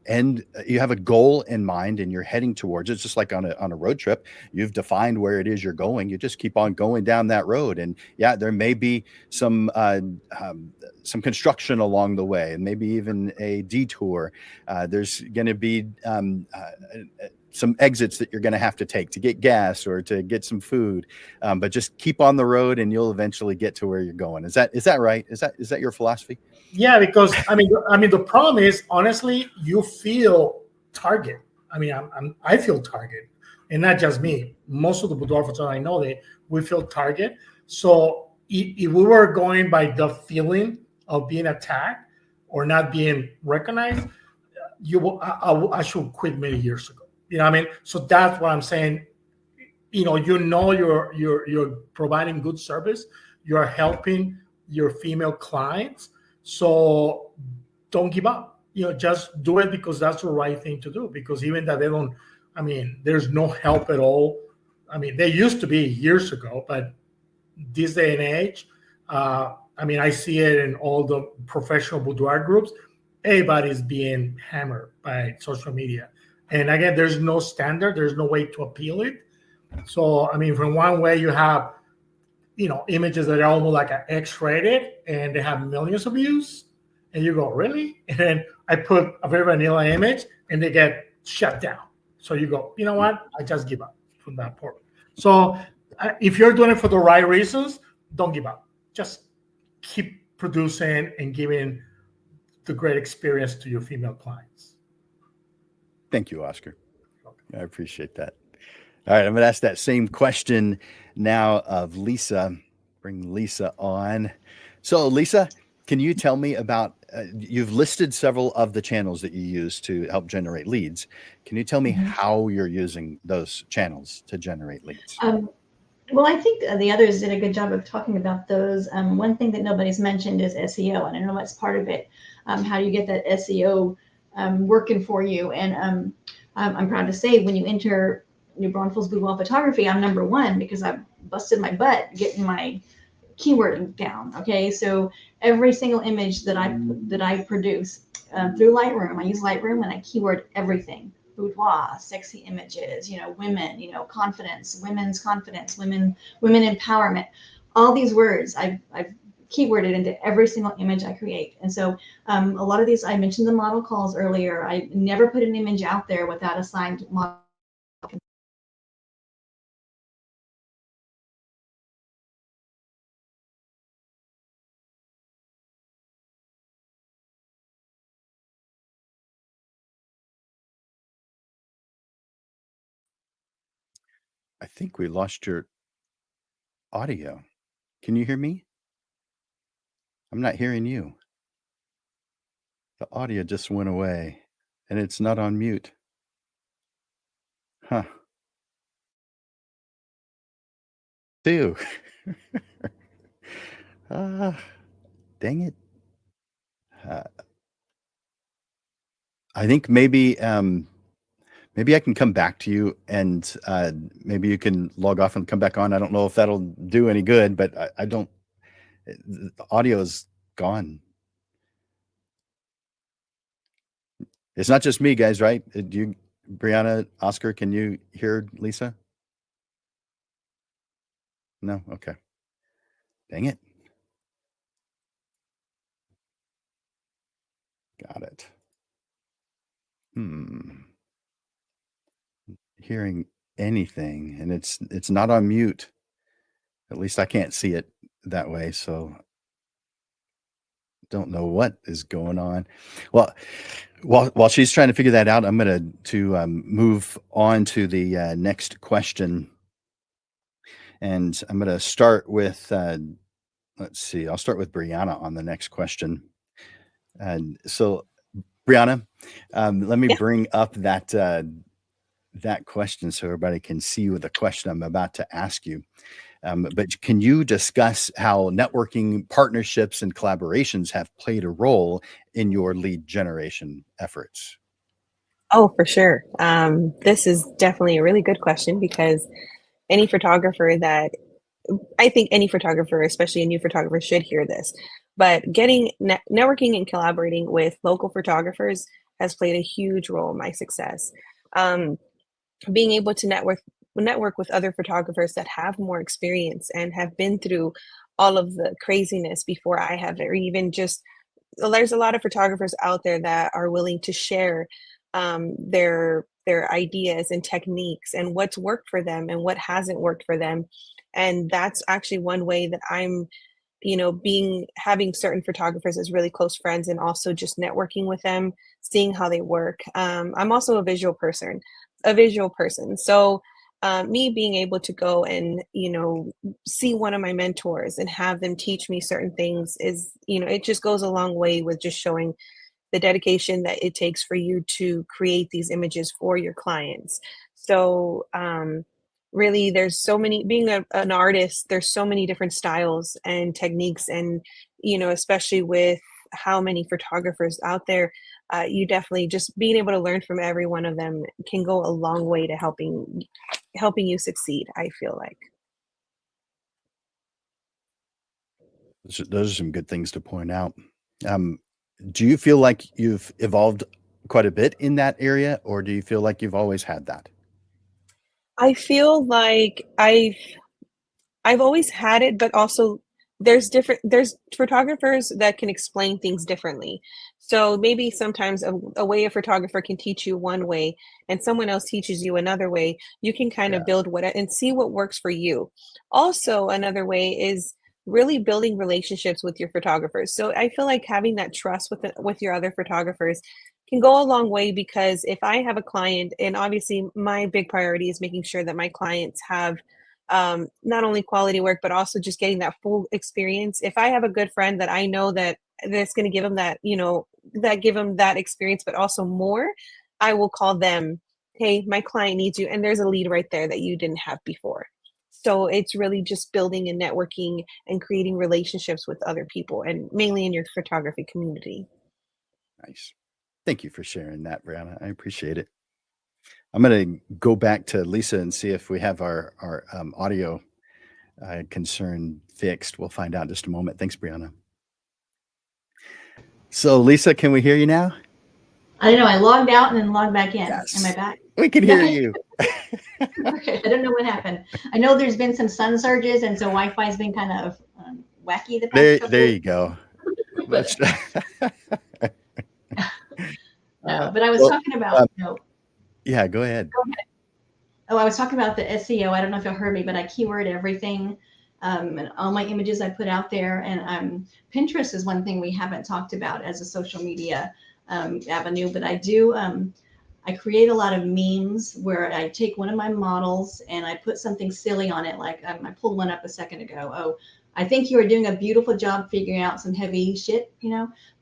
end, you have a goal in mind and you're heading towards it, just like on a road trip, you've defined where it is you're going. You just keep on going down that road. And yeah, there may be some construction along the way, and maybe even a detour. There's going to be some exits that you're going to have to take to get gas or to get some food, but just keep on the road and you'll eventually get to where you're going. Is that right? Is that your philosophy? Yeah, because I mean the problem is, honestly, you feel target. I mean, I feel target, and not just me. Most of the boudoir photographers I know, we feel target. So if we were going by the feeling of being attacked or not being recognized, I should quit many years ago. You know what I mean? So that's what I'm saying. You're providing good service. You're helping your female clients. So don't give up. Just do it because that's the right thing to do. Because even that they don't, I mean, there's no help at all. I mean, they used to be years ago, but this day and age, I mean, I see it in all the professional boudoir groups. Everybody's being hammered by social media. And again, there's no standard. There's no way to appeal it. So, I mean, from one way you have, images that are almost like an X-rated and they have millions of views. And you go, really? And then I put a very vanilla image and they get shut down. So you go, you know what? I just give up from that point. So if you're doing it for the right reasons, don't give up. Just keep producing and giving the great experience to your female clients. Thank you, Oscar. I appreciate that. All right, I'm going to ask that same question now of Lisa. Bring Lisa on. So, Lisa, can you tell me about, you've listed several of the channels that you use to help generate leads. Can you tell me how you're using those channels to generate leads? Well, I think the others did a good job of talking about those. One thing that nobody's mentioned is SEO, and I know that's part of it. How do you get that SEO working for you? And I'm proud to say, when you enter New Braunfels Boudoir Photography, I'm #1 because I busted my butt getting my keywording down. Okay, so every single image that I produce through Lightroom, I use Lightroom and I keyword everything: boudoir, sexy images, women, confidence, women's confidence, women empowerment. All these words I've keyworded into every single image I create. And so a lot of these, I mentioned the model calls earlier. I never put an image out there without a signed model. I think we lost your audio. Can you hear me? I'm not hearing you. The audio just went away and it's not on mute. Huh. Too. Dang it. I think maybe I can come back to you and maybe you can log off and come back on. I don't know if that'll do any good, but I don't, the audio is gone. It's not just me, guys, right? You, Brianna, Oscar, can you hear Lisa? No? Okay. Dang it. Got it. Hearing anything, and it's not on mute. At least I can't see it that way, so don't know what is going on. Well, while she's trying to figure that out, I'm going to move on to the next question, and I'm going to start with let's see. I'll start with Brianna on the next question. And so, Brianna, let me bring up that that question so everybody can see what the question I'm about to ask you. But can you discuss how networking partnerships and collaborations have played a role in your lead generation efforts? Oh, for sure. This is definitely a really good question because any photographer that I think any photographer, especially a new photographer, should hear this. But getting networking and collaborating with local photographers has played a huge role in my success. Um, Being able to network with other photographers that have more experience and have been through all of the craziness before I have, or even just there's a lot of photographers out there that are willing to share their ideas and techniques and what's worked for them and what hasn't worked for them. And that's actually one way that I'm, being having certain photographers as really close friends and also just networking with them, seeing how they work. I'm also a visual person. So me being able to go and see one of my mentors and have them teach me certain things is it just goes a long way with just showing the dedication that it takes for you to create these images for your clients. So really there's so many, being an artist, there's so many different styles and techniques, and especially with how many photographers out there, you definitely just being able to learn from every one of them can go a long way to helping you succeed, I feel like. Those are some good things to point out. Um, do you feel like you've evolved quite a bit in that area, or do you feel like you've always had that? I feel like I've always had it, but also there's photographers that can explain things differently. So maybe sometimes a way a photographer can teach you one way and someone else teaches you another way. You can kind Yeah. of build what and see what works for you. Also, another way is really building relationships with your photographers. So I feel like having that trust with your other photographers can go a long way, because if I have a client, and obviously my big priority is making sure that my clients have not only quality work, but also just getting that full experience. If I have a good friend that I know that's going to give them that, that give them that experience, but also more, I will call them, hey, my client needs you. And there's a lead right there that you didn't have before. So it's really just building and networking and creating relationships with other people, and mainly in your photography community. Nice. Thank you for sharing that, Brianna. I appreciate it. I'm going to go back to Lisa and see if we have our audio concern fixed. We'll find out in just a moment. Thanks, Brianna. So, Lisa, can we hear you now? I don't know. I logged out and then logged back in. Yes. Am I back? We can hear you. Okay. I don't know what happened. I know there's been some sun surges, and so Wi-Fi's been kind of wacky the past couple There of you go. but I was talking about, yeah, go ahead. Oh, I was talking about the SEO. I don't know if y'all heard me, but I keyword everything. And all my images I put out there. And Pinterest is one thing we haven't talked about as a social media avenue, but I do. I create a lot of memes where I take one of my models and I put something silly on it. Like I pulled one up a second ago. Oh, I think you are doing a beautiful job figuring out some heavy shit,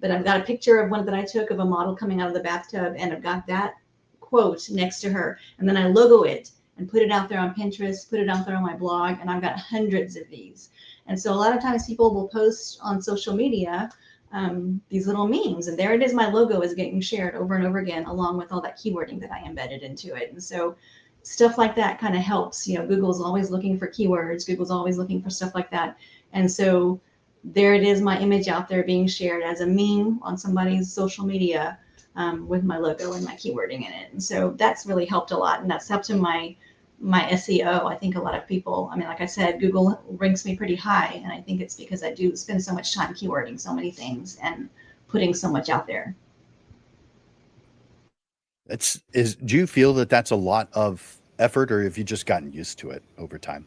but I've got a picture of one that I took of a model coming out of the bathtub, and I've got that quote next to her. And then I logo it and put it out there on Pinterest, put it out there on my blog, and I've got hundreds of these. And so a lot of times people will post on social media these little memes, and there it is. My logo is getting shared over and over again, along with all that keywording that I embedded into it. And so stuff like that kind of helps. Google's always looking for keywords. Google's always looking for stuff like that. And so there it is, my image out there being shared as a meme on somebody's social media with my logo and my keywording in it. And so that's really helped a lot. And that's helped in my SEO. I think a lot of people, like I said, Google ranks me pretty high. And I think it's because I do spend so much time keywording so many things and putting so much out there. Do you feel that that's a lot of effort, or have you just gotten used to it over time?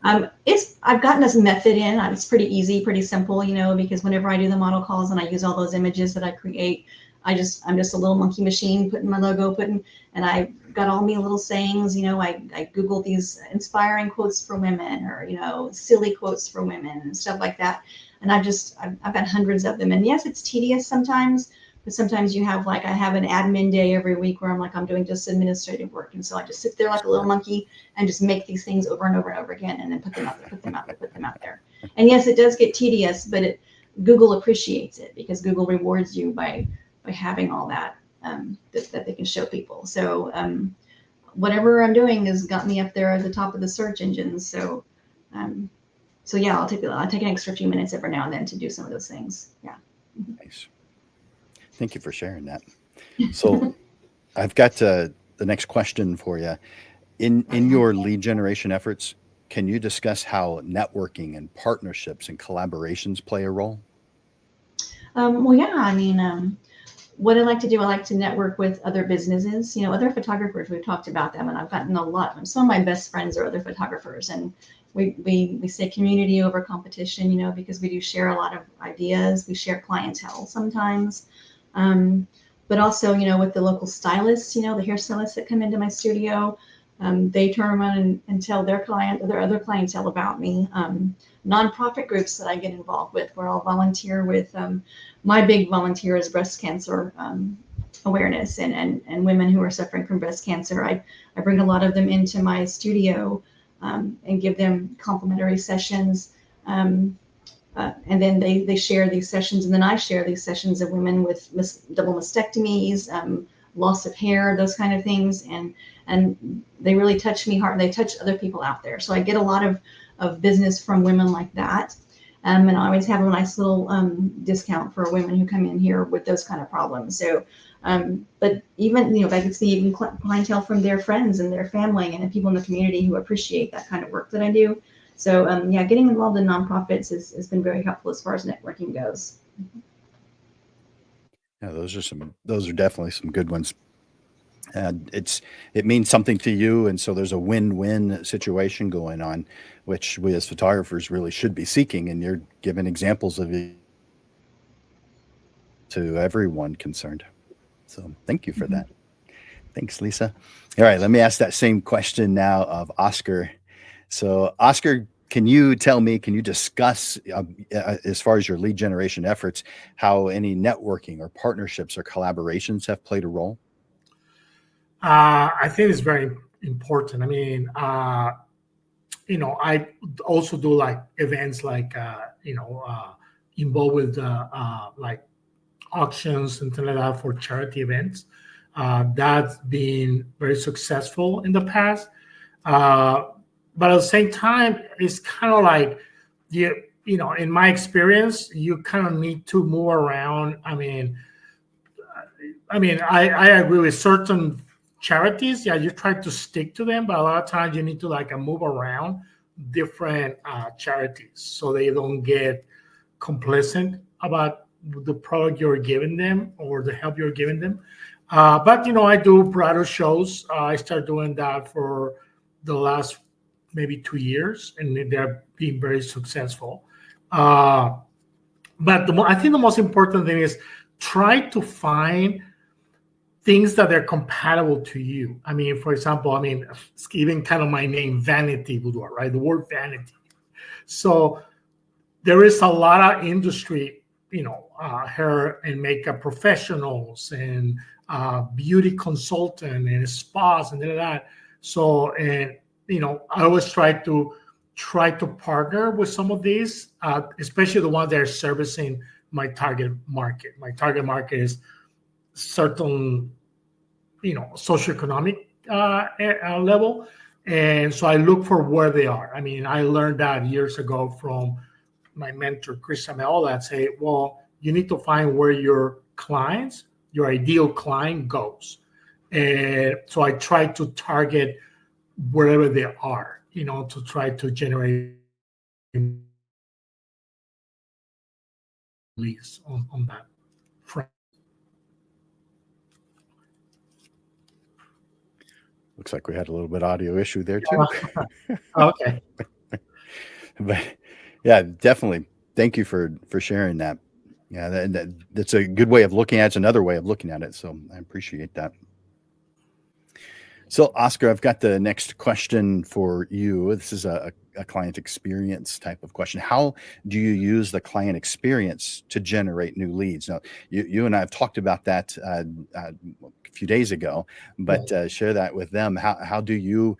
I've gotten this method in. It's pretty easy, pretty simple, because whenever I do the model calls and I use all those images that I create, I'm just a little monkey machine putting my logo, and I got all me little sayings. I Google these inspiring quotes for women, or silly quotes for women and stuff like that. And I've got hundreds of them. And yes, it's tedious sometimes, But sometimes you have like, I have an admin day every week where I'm doing just administrative work. And so I just sit there like a little monkey and just make these things over and over and over again, and then put them out there, put them out there, put them out there. And yes, it does get tedious, but Google appreciates it because Google rewards you by having all that, that they can show people. So whatever I'm doing has got me up there at the top of the search engines. So yeah, I'll take an extra few minutes every now and then to do some of those things. Yeah. Nice. Thank you for sharing that. So I've got the next question for you. In your lead generation efforts, can you discuss how networking and partnerships and collaborations play a role? Well, yeah, I mean, what I like to do, I like to network with other businesses, other photographers. We've talked about them, and I've gotten a lot. Some of my best friends are other photographers, and we say community over competition, because we do share a lot of ideas. We share clientele sometimes. But also, with the local stylists, the hairstylists that come into my studio, they turn around and tell their other clientele about me. Nonprofit groups that I get involved with, where I'll volunteer with. My big volunteer is breast cancer awareness and women who are suffering from breast cancer. I bring a lot of them into my studio and give them complimentary sessions. And then they share these sessions, and then I share these sessions of women with double mastectomies, loss of hair, those kind of things, and they really touch me hard. They touch other people out there, so I get a lot of business from women like that, and I always have a nice little discount for women who come in here with those kind of problems. So, but even I can see even clientele from their friends and their family and the people in the community who appreciate that kind of work that I do. So yeah, getting involved in nonprofits has been very helpful as far as networking goes. Yeah, those are definitely some good ones. And it means something to you, and so there's a win-win situation going on, which we as photographers really should be seeking. And you're giving examples of it to everyone concerned. So thank you for that. Thanks, Lisa. All right, let me ask that same question now of Oscar. So, Oscar, can you discuss, as far as your lead generation efforts, how any networking or partnerships or collaborations have played a role? I think it's very important. I mean, I also do like events like, involved with like auctions and things like that for charity events. That's been very successful in the past. But at the same time, it's kind of like, in my experience, you kind of need to move around. I mean, I agree with certain charities. Yeah, you try to stick to them, but a lot of times you need to move around different charities so they don't get complacent about the product you're giving them or the help you're giving them. But I do bridal shows. I started doing that for the last maybe 2 years, and they're being very successful. But I think the most important thing is try to find things that are compatible to you. I mean, for example, it's even kind of my name, Vanity Boudoir, right? The word vanity. So there is a lot of industry, hair and makeup professionals and beauty consultant and spas and that. So, I always try to partner with some of these, especially the ones that are servicing my target market. My target market is certain, socioeconomic level. And so I look for where they are. I mean, I learned that years ago from my mentor, Chris Amel, that say, well, you need to find where your ideal client goes. And so I try to target wherever they are, to try to generate leads on that front. Looks like we had a little bit of audio issue there too. Okay. But yeah, definitely. Thank you for sharing that. Yeah, that's a good way of looking at it. It's another way of looking at it. So I appreciate that. So, Oscar, I've got the next question for you. This is a client experience type of question. How do you use the client experience to generate new leads? Now, you and I have talked about that a few days ago, but share that with them. How do you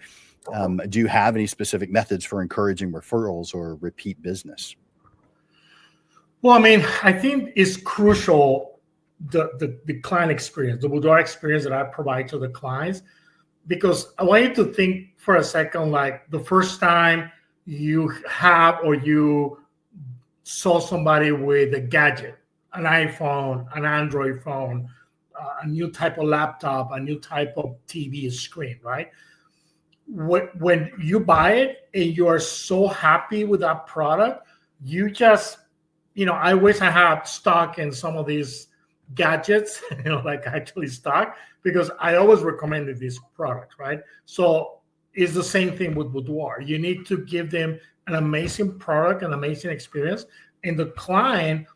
have any specific methods for encouraging referrals or repeat business? Well, I mean, I think it's crucial the client experience, the boudoir experience that I provide to the clients, because I want you to think for a second, like the first time you have or you saw somebody with a gadget, an iPhone, an Android phone, a new type of laptop, a new type of TV screen, right? When you buy it and you are so happy with that product, you just, I wish I had stock in some of these gadgets, like actually stock, because I always recommended this product, right? So it's the same thing with boudoir. You need to give them an amazing product, an amazing experience, and the client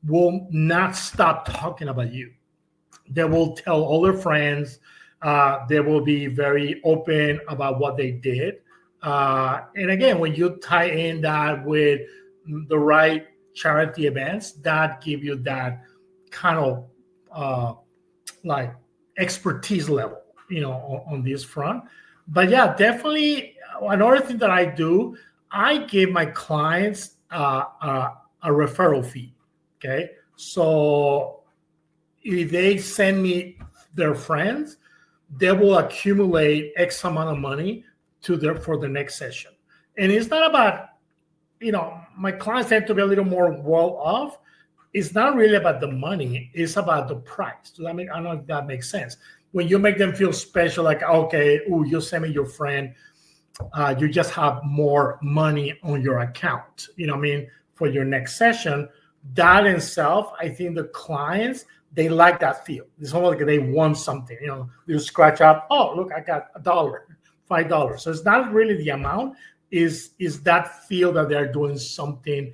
will not stop talking about you. They will tell all their friends. They will be very open about what they did. And again, when you tie in that with the right charity events, that give you that kind of like expertise level, on this front. But yeah, definitely another thing that I do, I give my clients a referral fee. Okay, so if they send me their friends, they will accumulate X amount of money for the next session. And it's not about, my clients tend to be a little more well off. It's not really about the money. It's about the price. I don't know if that makes sense. When you make them feel special, like, okay, you send me your friend, you just have more money on your account, for your next session. That in itself, I think the clients, they like that feel. It's almost like they want something, you scratch up, oh, look, I got $1, $5. So it's not really the amount, is that feel that they're doing something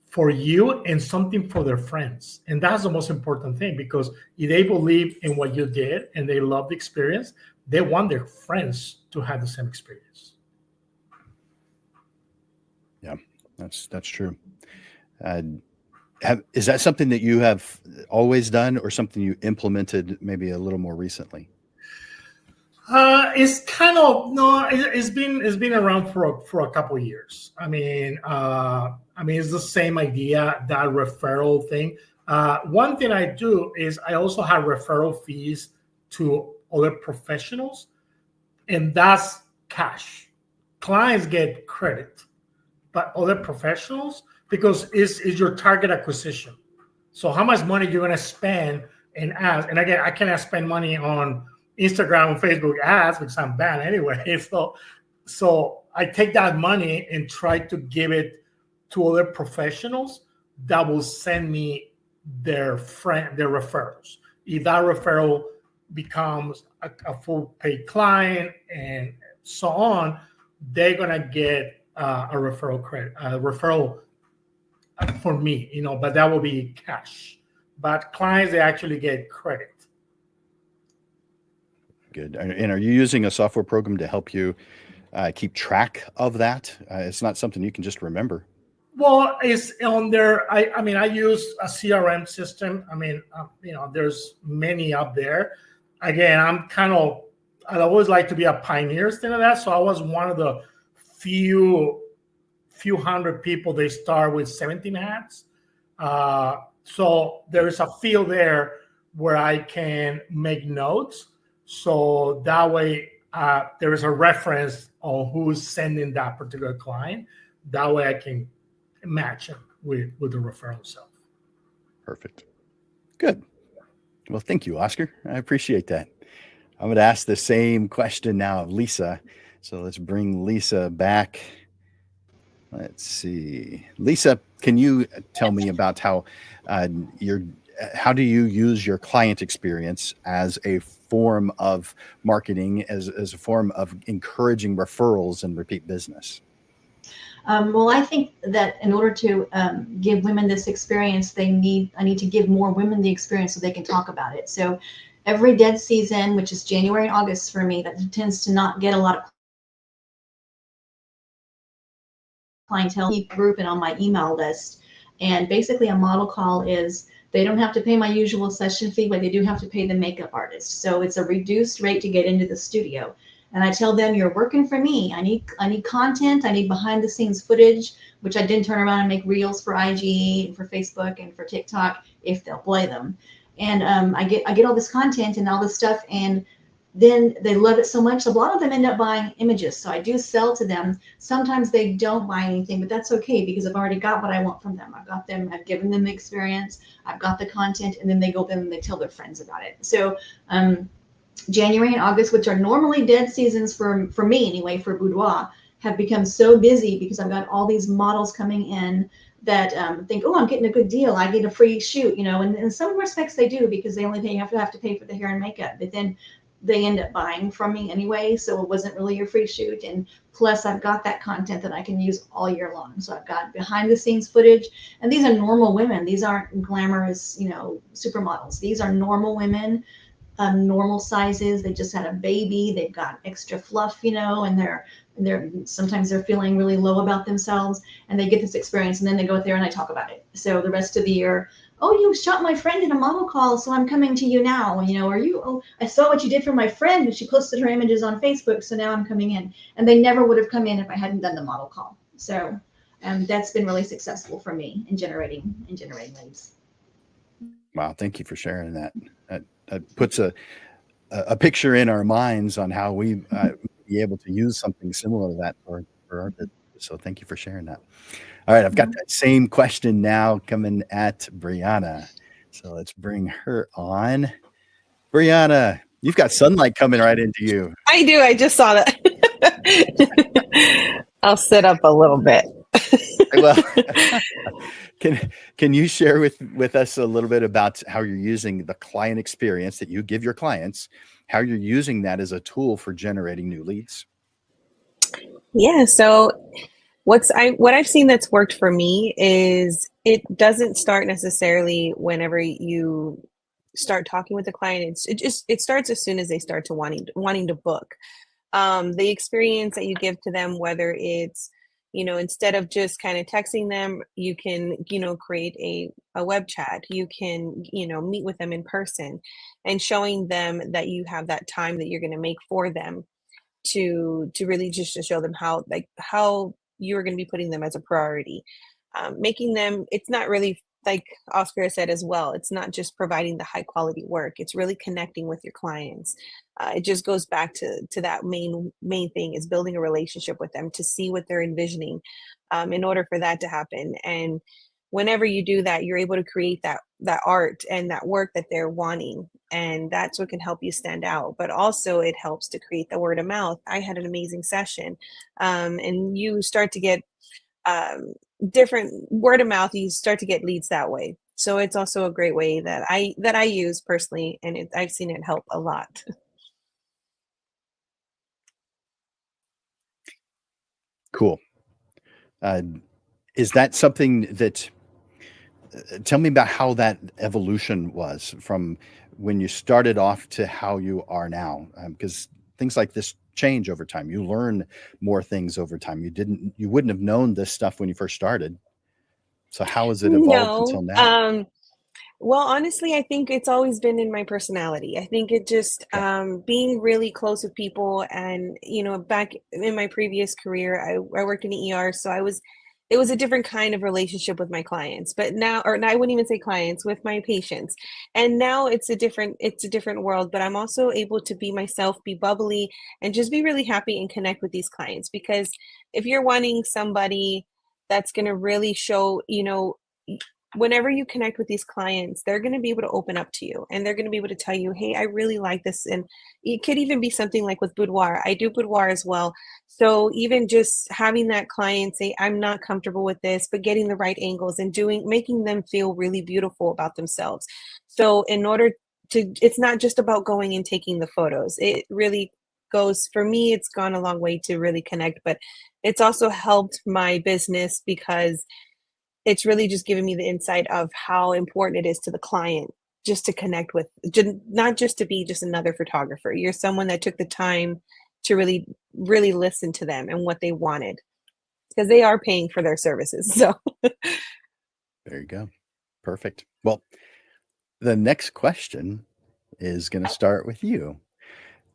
for you and something for their friends. And that's the most important thing, because if they believe in what you did and they love the experience, they want their friends to have the same experience. Yeah, that's true. Is that something that you have always done, or something you implemented maybe a little more recently? It's kind of no. It's been around for a couple of years. It's the same idea, that referral thing. One thing I do is I also have referral fees to other professionals, and that's cash. Clients get credit, but other professionals, because it's your target acquisition. So how much money you're going to spend in ads? And again, I cannot spend money on Instagram and Facebook ads because I'm banned anyway. So I take that money and try to give it to other professionals that will send me their referrals. If that referral becomes a full paid client and so on, they're gonna get a referral credit, a referral for me, but that will be cash. But clients, they actually get credit. Good. And are you using a software program to help you keep track of that? It's not something you can just remember. Well, it's on there. I use a CRM system. There's many up there. Again, I'd always like to be a pioneer instead of that. So I was one of the few hundred people. They start with 17 hats. So there is a field there where I can make notes. So that way there is a reference on who's sending that particular client. That way I can match it with the referral itself. Perfect. Good. Well, thank you, Oscar. I appreciate that. I'm going to ask the same question now of Lisa. So let's bring Lisa back. Let's see. Lisa, can you tell me about how do you use your client experience as a form of marketing, as a form of encouraging referrals and repeat business? Well, I think that in order to give women this experience, I need to give more women the experience so they can talk about it. So every dead season, which is January and August for me, that tends to not get a lot of clientele group and on my email list. And basically a model call is they don't have to pay my usual session fee, but they do have to pay the makeup artist. So it's a reduced rate to get into the studio. And I tell them, you're working for me. I need content. I need behind the scenes footage, which I did turn around and make reels for IG and for Facebook and for TikTok if they'll play them. And I get all this content and all this stuff, and then they love it so much. A lot of them end up buying images. So I do sell to them. Sometimes they don't buy anything, but that's okay because I've already got what I want from them. I've given them the experience, I've got the content, and then they go and they tell their friends about it. So January and August, which are normally dead seasons for me anyway, for boudoir, have become so busy because I've got all these models coming in that think, oh, I'm getting a good deal. I get a free shoot, and in some respects they do because they only have to pay for the hair and makeup. But then they end up buying from me anyway, so it wasn't really a free shoot. And plus I've got that content that I can use all year long. So I've got behind the scenes footage, and these are normal women. These aren't glamorous, supermodels. These are normal women, normal sizes. They just had a baby. They've got extra fluff, and they're sometimes they're feeling really low about themselves, and they get this experience, and then they go out there and I talk about it. So the rest of the year, oh, you shot my friend in a model call, so I'm coming to you now. I saw what you did for my friend, and she posted her images on Facebook, so now I'm coming in. And they never would have come in if I hadn't done the model call. So that's been really successful for me in generating leads. Wow, thank you for sharing that. That puts a picture in our minds on how we be able to use something similar to that for our business. So thank you for sharing that. All right, I've got that same question now coming at Brianna. So let's bring her on. Brianna, you've got sunlight coming right into you. I do. I just saw that. I'll sit up a little bit. Well, can you share with us a little bit about how you're using the client experience that you give your clients, how you're using that as a tool for generating new leads? Yeah. So what I've seen that's worked for me is it doesn't start necessarily whenever you start talking with the client. It starts as soon as they start to wanting to book. The experience that you give to them, whether it's, instead of just kind of texting them, you can, create a web chat. You can, meet with them in person, and showing them that you have that time that you're going to make for them to really just to show them how you're going to be putting them as a priority. Making them, it's not really, like Oscar said as well, it's not just providing the high quality work, it's really connecting with your clients. It just goes back to that main thing, is building a relationship with them to see what they're envisioning in order for that to happen. And whenever you do that, you're able to create that art and that work that they're wanting. And that's what can help you stand out. But also it helps to create the word of mouth. I had an amazing session. And you start to get different word of mouth. You start to get leads that way. So it's also a great way that I use personally. And I've seen it help a lot. Cool. Is that something that, tell me about how that evolution was from when you started off to how you are now, because things like this change over time. You learn more things over time. You wouldn't have known this stuff when you first started. So how has it evolved until now? Well, honestly, I think it's always been in my personality. I think it just being really close with people, and back in my previous career, I worked in the ER, so it was a different kind of relationship with my clients. But now, or I wouldn't even say clients, with my patients. And now it's a different world. But I'm also able to be myself, be bubbly, and just be really happy and connect with these clients. Because if you're wanting somebody that's going to really show, whenever you connect with these clients, they're going to be able to open up to you, and they're going to be able to tell you, hey, I really like this. And it could even be something like with boudoir. I do boudoir as well. So even just having that client say, I'm not comfortable with this, but getting the right angles and making them feel really beautiful about themselves. So in order to, it's not just about going and taking the photos. It really goes, for me, it's gone a long way to really connect, but it's also helped my business because it's really just given me the insight of how important it is to the client just to connect with, not just to be just another photographer. You're someone that took the time to really, really listen to them and what they wanted, because they are paying for their services. So There you go. Perfect. Well, the next question is going to start with you.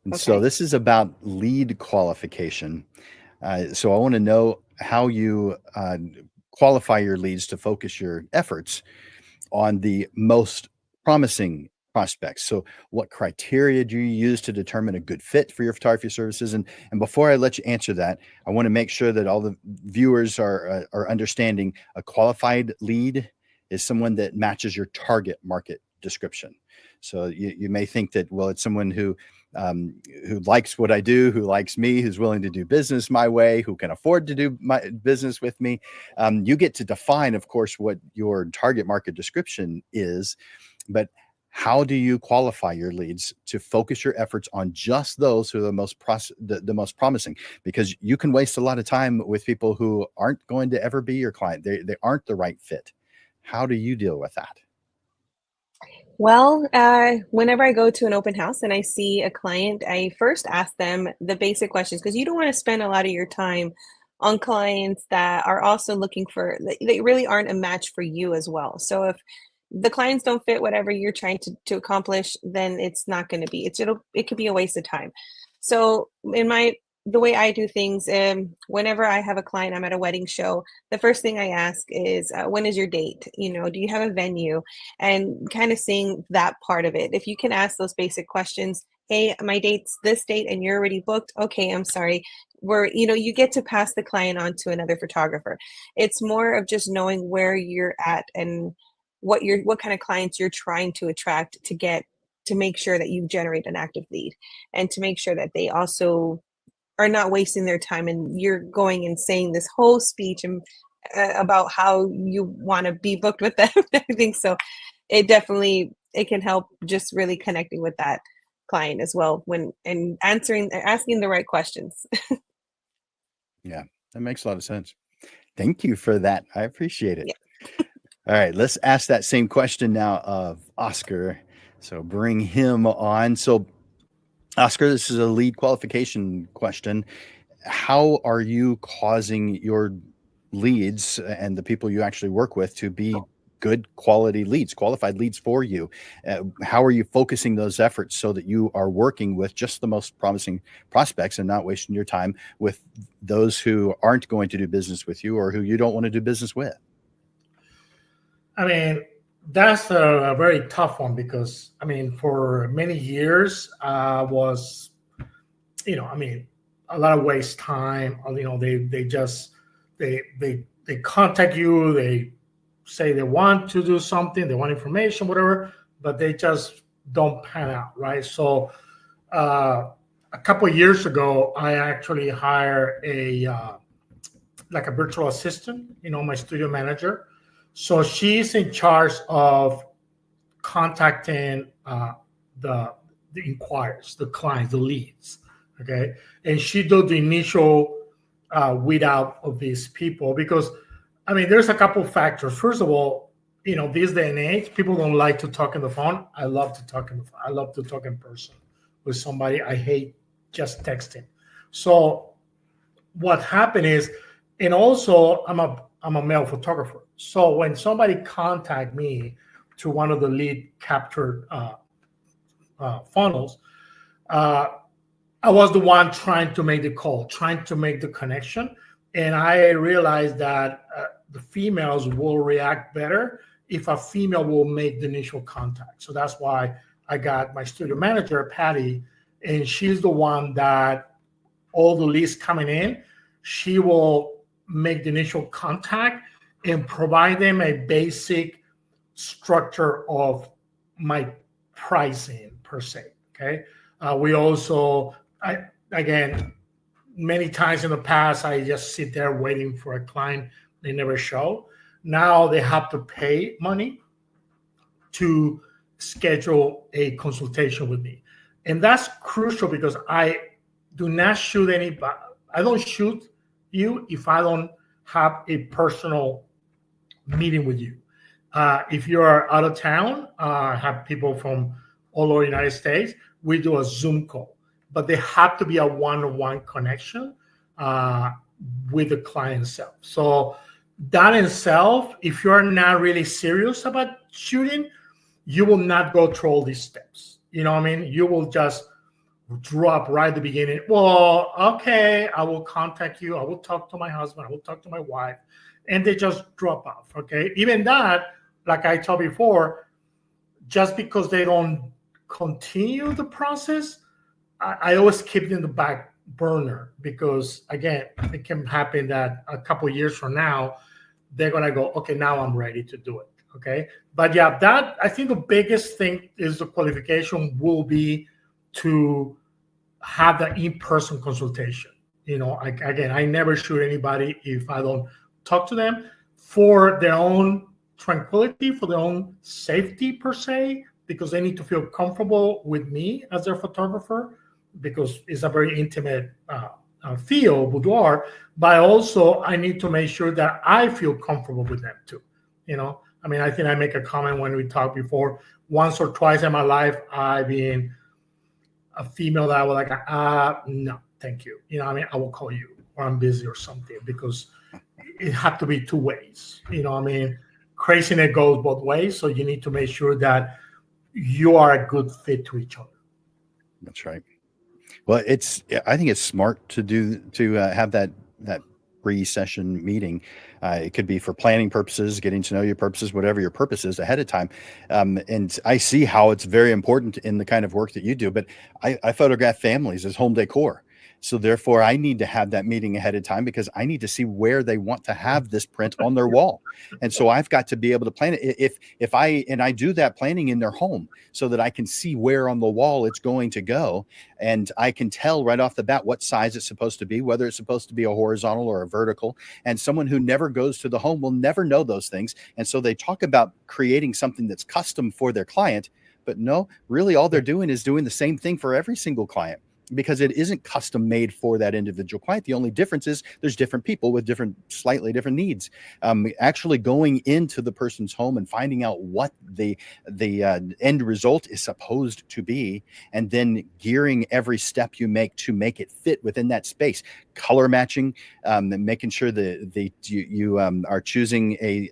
And so Okay. this is about lead qualification. So I want to know how you qualify your leads to focus your efforts on the most promising prospects. So what criteria do you use to determine a good fit for your photography services? And before I let you answer that, I want to make sure that all the viewers are understanding a qualified lead is someone that matches your target market description. So you may think that, well, it's someone who likes what I do, who likes me, who's willing to do business my way, who can afford to do my business with me. You get to define, of course, what your target market description is, but how do you qualify your leads to focus your efforts on just those who are the most promising? Because you can waste a lot of time with people who aren't going to ever be your client. They aren't the right fit. How do you deal with that? Well, whenever I go to an open house and I see a client, I first ask them the basic questions, because you don't want to spend a lot of your time on clients that are also looking for, they really aren't a match for you as well. So if the clients don't fit whatever you're trying to accomplish, then it's not going to be, it could be a waste of time. So the way I do things, whenever I have a client, I'm at a wedding show, the first thing I ask is, when is your date? Do you have a venue? And kind of seeing that part of it. If you can ask those basic questions, hey, my date's this date and you're already booked. Okay, I'm sorry. You get to pass the client on to another photographer. It's more of just knowing where you're at and what kind of clients you're trying to attract to make sure that you generate an active lead, and to make sure that they also are not wasting their time and you're going and saying this whole speech and about how you want to be booked with them and everything. So it can help just really connecting with that client as well and asking the right questions. Yeah, that makes a lot of sense. Thank you for that. I appreciate it. Yeah. All right, let's ask that same question now of Oscar. So bring him on. So Oscar, this is a lead qualification question. How are you causing your leads and the people you actually work with to be good quality leads, qualified leads for you? How are you focusing those efforts so that you are working with just the most promising prospects and not wasting your time with those who aren't going to do business with you or who you don't want to do business with? I mean, that's a very tough one because, for many years, was, a lot of waste time. They contact you, they say they want to do something, they want information, whatever, but they just don't pan out, right? So a couple of years ago, I actually hired a virtual assistant, my studio manager. So she's in charge of contacting the inquiries, the clients, the leads, okay? And she does the initial weed out of these people because, there's a couple factors. First of all, this day and age, people don't like to talk on the phone. I love to talk on the phone. I love to talk in person with somebody. I hate just texting. So what happened is, and also I'm a male photographer. So when somebody contact me to one of the lead captured funnels, I was the one trying to make the call, trying to make the connection. And I realized that the females will react better if a female will make the initial contact. So that's why I got my studio manager, Patty, and she's the one that all the leads coming in, she will make the initial contact and provide them a basic structure of my pricing per se. Okay. We also, again, many times in the past, I just sit there waiting for a client. They never show. Now they have to pay money to schedule a consultation with me. And that's crucial because I do not shoot anybody. I don't shoot you if I don't have a personal meeting with you. If you are out of town, have people from all over the United States, we do a Zoom call, but they have to be a one-on-one connection with the client itself. So that in itself, if you're not really serious about shooting, you will not go through all these steps. You know what I mean? You will just drop right at the beginning. Well, okay, I will contact you. I will talk to my husband. I will talk to my wife. And they just drop off, okay? Even that, like I told before, just because they don't continue the process, I always keep it in the back burner because, again, it can happen that a couple of years from now, they're going to go, okay, now I'm ready to do it, okay? But yeah, that, I think the biggest thing is the qualification will be to have the in-person consultation. You know, again, I never shoot anybody if I don't talk to them for their own tranquility, for their own safety per se, because they need to feel comfortable with me as their photographer, because it's a very intimate field, boudoir. But also I need to make sure that I feel comfortable with them too. You know, I mean, I think I make a comment when we talked before, once or twice in my life, I've been a female that I was like, no, thank you. You know, I mean, I will call you or I'm busy or something, because it had to be two ways. You know, I mean, craziness goes both ways. So you need to make sure that you are a good fit to each other. That's right. Well, I think it's smart to have that pre-session meeting. It could be for planning purposes, getting to know your purposes, whatever your purpose is ahead of time. And I see how it's very important in the kind of work that you do, but I photograph families as home decor. So therefore I need to have that meeting ahead of time because I need to see where they want to have this print on their wall. And so I've got to be able to plan it. If I do that planning in their home so that I can see where on the wall it's going to go. And I can tell right off the bat what size it's supposed to be, whether it's supposed to be a horizontal or a vertical. And someone who never goes to the home will never know those things. And so they talk about creating something that's custom for their client, but no, really all they're doing is doing the same thing for every single client, because it isn't custom made for that individual client. The only difference is there's different people with slightly different needs. Actually going into the person's home and finding out what the end result is supposed to be, and then gearing every step you make to make it fit within that space. Color matching, and making sure that you are choosing a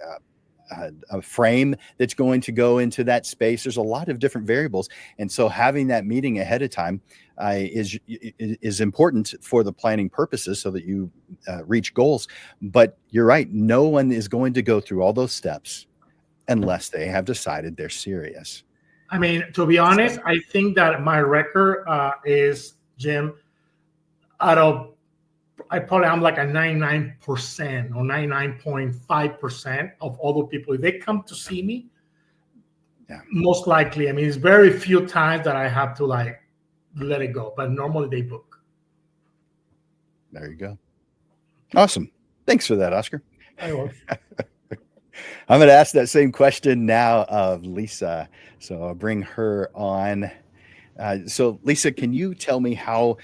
frame that's going to go into that space. There's a lot of different variables. And so having that meeting ahead of time is important for the planning purposes so that you reach goals. But you're right. No one is going to go through all those steps unless they have decided they're serious. I mean, to be honest, I think that my record is, Jim, I'm like a 99% or 99.5% of all the people. If they come to see me, most likely, I mean, it's very few times that I have to like let it go, but normally they book. There you go. Awesome. Thanks for that, Oscar. I will. I'm going to ask that same question now of Lisa. So I'll bring her on. So Lisa, can you tell me how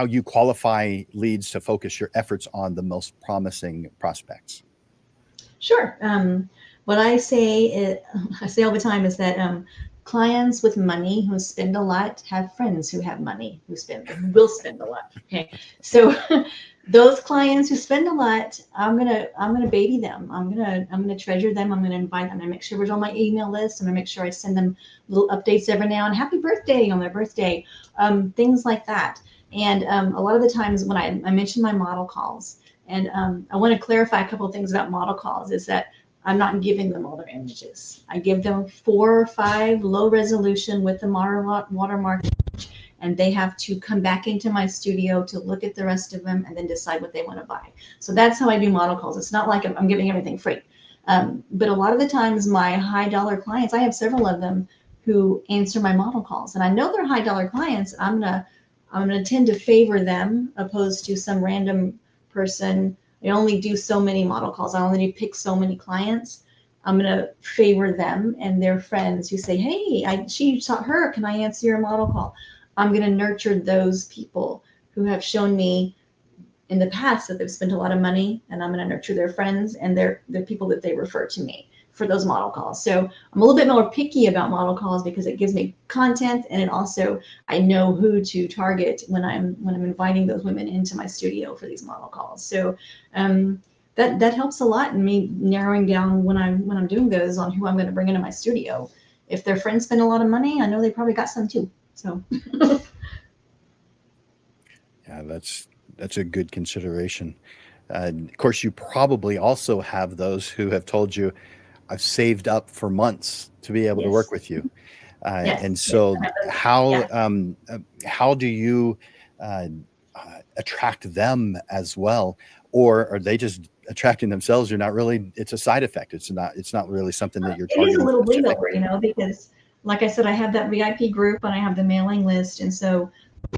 you qualify leads to focus your efforts on the most promising prospects? Sure. What I say all the time is that clients with money who spend a lot have friends who have money who will spend a lot. Okay, so those clients who spend a lot, I'm gonna baby them. I'm gonna treasure them. I'm gonna invite them. I'm gonna make sure it's on my email list. I'm gonna make sure I send them little updates every now and happy birthday on their birthday, things like that. And a lot of the times when I mention my model calls, and I want to clarify a couple of things about model calls, is that I'm not giving them all their images. I give them 4 or 5 low resolution with the watermark, and they have to come back into my studio to look at the rest of them and then decide what they want to buy. So that's how I do model calls. It's not like I'm giving everything free. But a lot of the times my high dollar clients, I have several of them who answer my model calls, and I know they're high dollar clients. I'm gonna tend to favor them opposed to some random person. I only do so many model calls. I only pick so many clients. I'm gonna favor them and their friends who say, "Hey, she taught her. Can I answer your model call?" I'm gonna nurture those people who have shown me in the past that they've spent a lot of money, and I'm going to nurture their friends and their people that they refer to me for those model calls. So I'm a little bit more picky about model calls because it gives me content, and it also, I know who to target when I'm inviting those women into my studio for these model calls. So that helps a lot in me narrowing down when I'm doing those on who I'm going to bring into my studio. If their friends spend a lot of money, I know they probably got some too. So Yeah, that's a good consideration. Of course, you probably also have those who have told you, "I've saved up for months to be able to work yes, with you." yes, And yes. so, how do you attract them as well, or are they just attracting themselves? You're not really. It's a side effect. It's not really something that you're It is a targeting little bleed over, specifically. because like I said, I have that VIP group and I have the mailing list. And so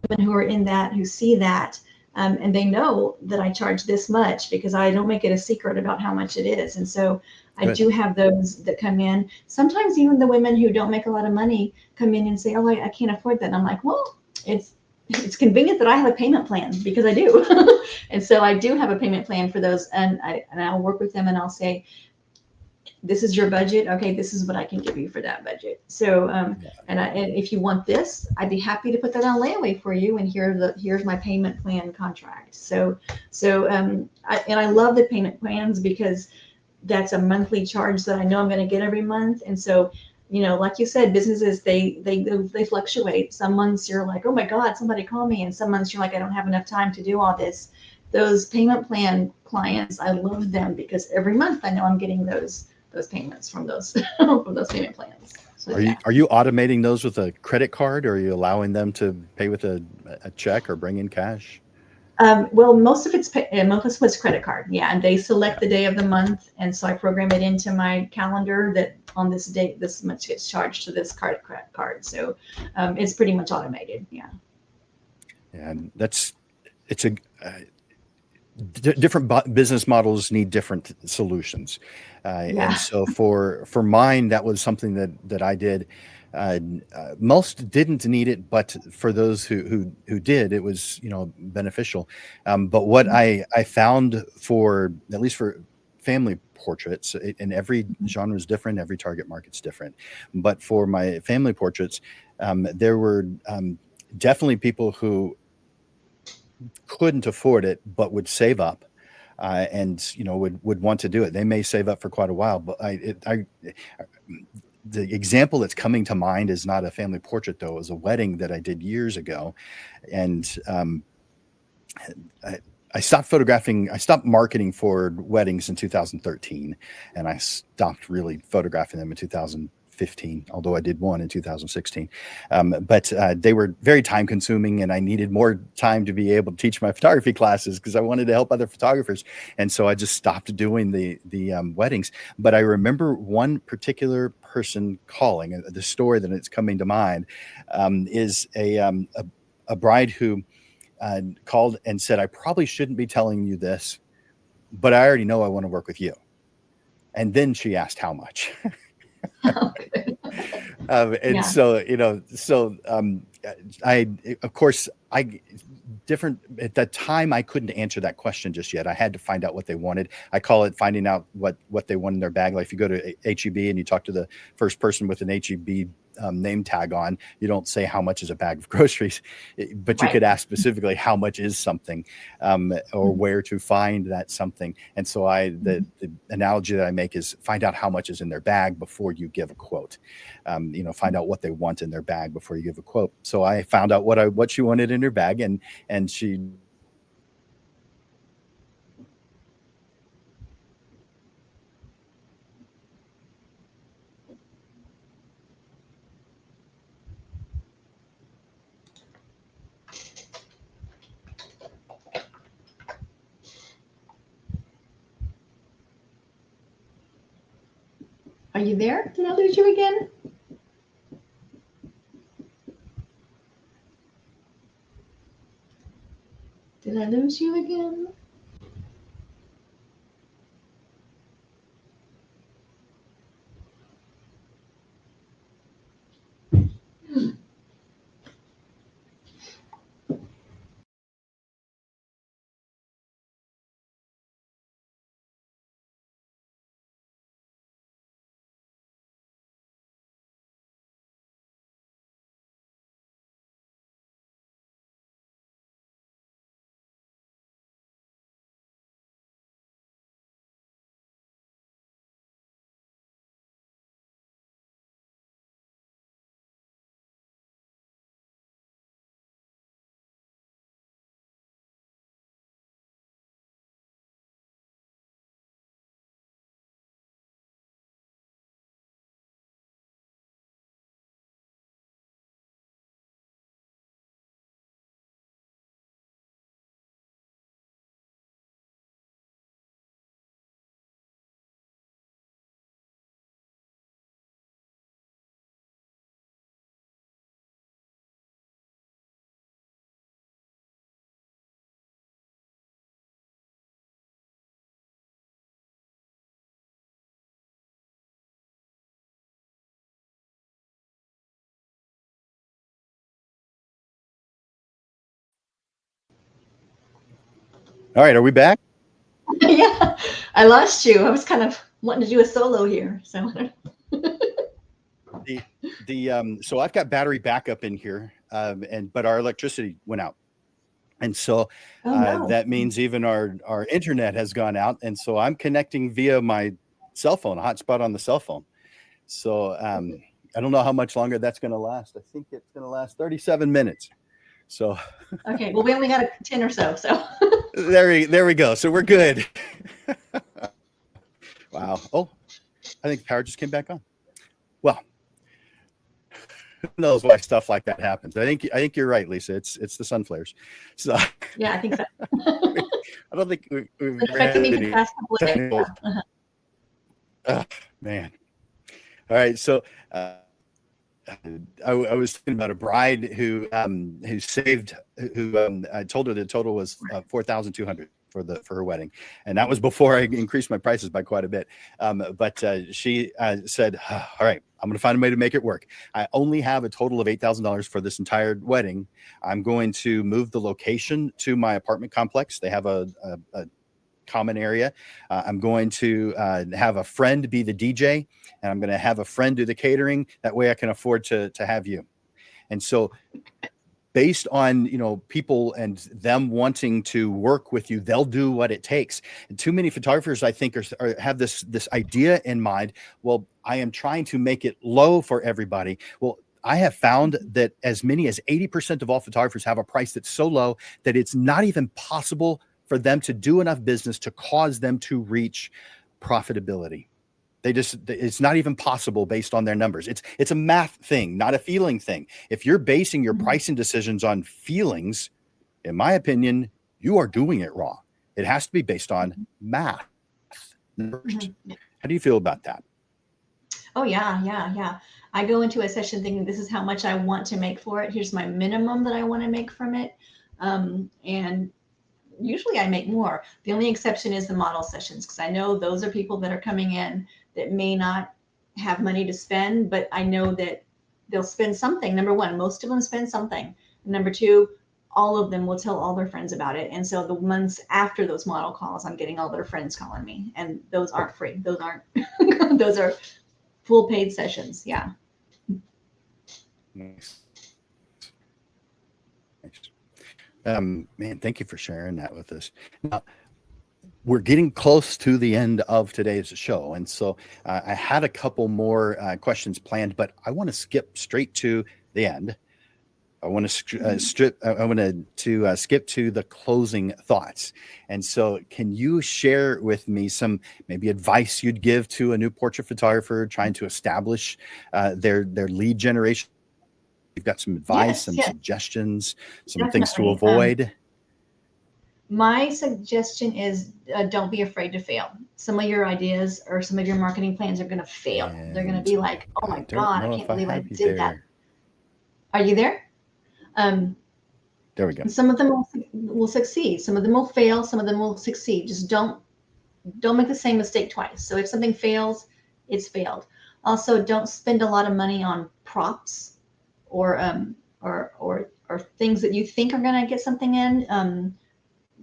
women who are in that, who see that, and they know that I charge this much because I don't make it a secret about how much it is. And so I Good. do have those that come in. Sometimes even the women who don't make a lot of money come in and say, oh, I can't afford that. And I'm like, well, it's convenient that I have a payment plan, because I do. And so I do have a payment plan for those. And I'll work with them and I'll say, this is your budget. Okay, this is what I can give you for that budget. So, Yeah. and if you want this, I'd be happy to put that on layaway for you. And here's my payment plan contract. I love the payment plans because that's a monthly charge that I know I'm going to get every month. And so, like you said, businesses, they fluctuate. Some months you're like, oh my God, somebody call me. And some months you're like, I don't have enough time to do all this. Those payment plan clients, I love them because every month I know I'm getting those payments from those from those payment plans. So Are yeah. you automating those with a credit card, or are you allowing them to pay with a check or bring in cash? Well, most of it's credit card. Yeah, and they select Yeah. the day of the month, and so I program it into my calendar that on this date this much gets charged to this card. So it's pretty much automated. Yeah. And it's a different business models need different solutions, Yeah. and so for mine, that was something that I did. Most didn't need it, but for those who did, it was beneficial. But what I found, for at least for family portraits, and every genre is different, every target market's different. But for my family portraits, there were definitely people who couldn't afford it but would save up, and would want to do it. They may save up for quite a while, but the example that's coming to mind is not a family portrait, though. It was a wedding that I did years ago, and I, I stopped photographing. I stopped marketing for weddings in 2013, and I stopped really photographing them in 2015. Although I did one in 2016, but they were very time consuming, and I needed more time to be able to teach my photography classes because I wanted to help other photographers. And so I just stopped doing the weddings. But I remember one particular person calling. The story that it's coming to mind is a bride who called and said, I probably shouldn't be telling you this, but I already know I want to work with you. And then she asked how much. Okay. And Yeah. so I, of course, different at that time, I couldn't answer that question just yet. I had to find out what they wanted. I call it finding out what they want in their bag. Like if you go to HEB and you talk to the first person with an HEB name tag on, you don't say how much is a bag of groceries, but you Right. could ask specifically how much is something, or where to find that something. And so the analogy that I make is find out how much is in their bag before you give a quote. Find out what they want in their bag before you give a quote. So I found out what she wanted in her bag, and she Are you there? Did I lose you again? Did I lose you again? All right, are we back? Yeah, I lost you. I was kind of wanting to do a solo here. So So I've got battery backup in here, but our electricity went out. And so oh no. that means even our internet has gone out. And so I'm connecting via my cell phone, a hotspot on the cell phone. So I don't know how much longer that's going to last. I think it's going to last 37 minutes. So Okay, well, we only got 10 or so. So there we go. So we're good. Wow. Oh, I think the power just came back on. Well, who knows why stuff like that happens? I think you're right, Lisa. It's the sun flares. So yeah, I think so. I don't think we've Affecting me for the past couple of days. technical- man. All right. So I was thinking about a bride who saved, I told her the total was $4,200 for her wedding, and that was before I increased my prices by quite a bit. But she said, "All right, I'm going to find a way to make it work. I only have a total of $8,000 for this entire wedding. I'm going to move the location to my apartment complex. They have a common area. I'm going to have a friend be the DJ, and I'm going to have a friend do the catering. That way I can afford to have you." And so based on, people and them wanting to work with you, they'll do what it takes. And too many photographers, I think, have this idea in mind. Well, I am trying to make it low for everybody. Well, I have found that as many as 80% of all photographers have a price that's so low that it's not even possible for them to do enough business to cause them to reach profitability. It's not even possible based on their numbers. It's a math thing, not a feeling thing. If you're basing your pricing decisions on feelings, in my opinion, you are doing it wrong. It has to be based on math. How do you feel about that? Oh yeah. I go into a session thinking this is how much I want to make for it. Here's my minimum that I want to make from it. And usually I make more. The only exception is the model sessions, because I know those are people that are coming in that may not have money to spend, but I know that they'll spend something. Number one, most of them spend something. Number two, all of them will tell all their friends about it. And so the months after those model calls, I'm getting all their friends calling me, and those aren't free. Those aren't, those are full paid sessions. Yeah. Nice. Man, thank you for sharing that with us. Now, we're getting close to the end of today's show, and so I had a couple more questions planned, but I want to skip straight to the end. I want to skip to the closing thoughts. And so, can you share with me some maybe advice you'd give to a new portrait photographer trying to establish their lead generation? You've got some advice, some suggestions, some things to avoid. My suggestion is don't be afraid to fail. Some of your ideas or some of your marketing plans are going to fail. They're going to be like, oh my God, I can't believe I did that. Are you there? There we go. Some of them will succeed. Some of them will fail. Some of them will succeed. Just don't make the same mistake twice. So if something fails, it's failed. Also, don't spend a lot of money on props or things that you think are going to get something in.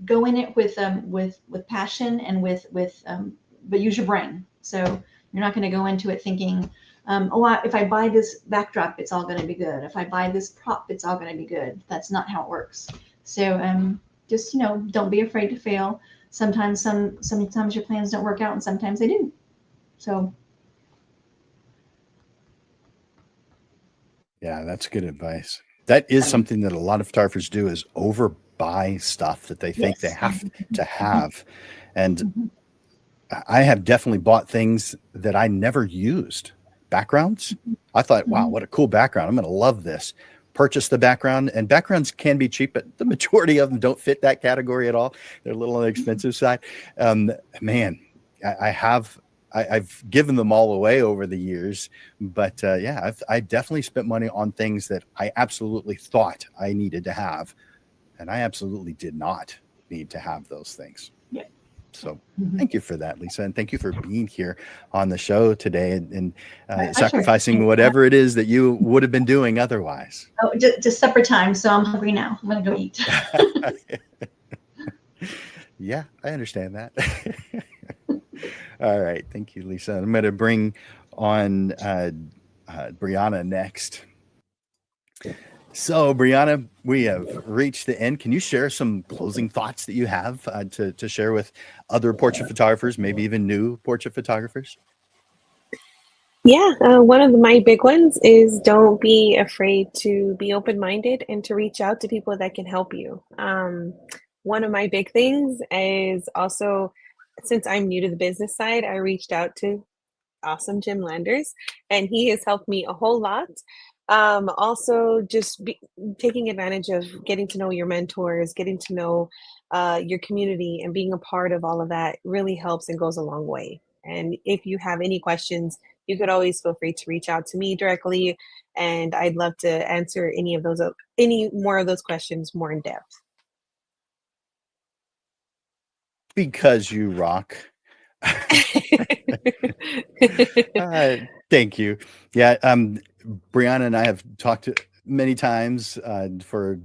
Go in it with passion and but use your brain. So you're not going to go into it thinking, if I buy this backdrop, it's all going to be good. If I buy this prop, it's all going to be good. That's not how it works. So just don't be afraid to fail. Sometimes your plans don't work out, and sometimes they do. So. Yeah, that's good advice. That is something that a lot of photographers do, is overbuy stuff that they think they have to have. And I have definitely bought things that I never used. Backgrounds. I thought, wow, what a cool background. I'm going to love this. Purchase the background, and backgrounds can be cheap, but the majority of them don't fit that category at all. They're a little on the expensive side. Man, I've given them all away over the years, but I definitely spent money on things that I absolutely thought I needed to have, and I absolutely did not need to have those things. Yeah. So thank you for that, Lisa, and thank you for being here on the show today and sacrificing whatever it is that you would have been doing otherwise. Oh, just supper time, so I'm hungry now. I'm gonna go eat. Yeah, I understand that. All right. Thank you, Lisa. I'm going to bring on Brianna next. So, Brianna, we have reached the end. Can you share some closing thoughts that you have to share with other portrait photographers, maybe even new portrait photographers? Yeah, one of my big ones is don't be afraid to be open-minded and to reach out to people that can help you. One of my big things is also, since I'm new to the business side, I reached out to awesome Jim Landers, and he has helped me a whole lot. Also, taking advantage of getting to know your mentors, getting to know your community, and being a part of all of that really helps and goes a long way. And if you have any questions, you could always feel free to reach out to me directly, and I'd love to answer any more of those questions more in depth. Because you rock. Thank you. Yeah, Brianna and I have talked many times for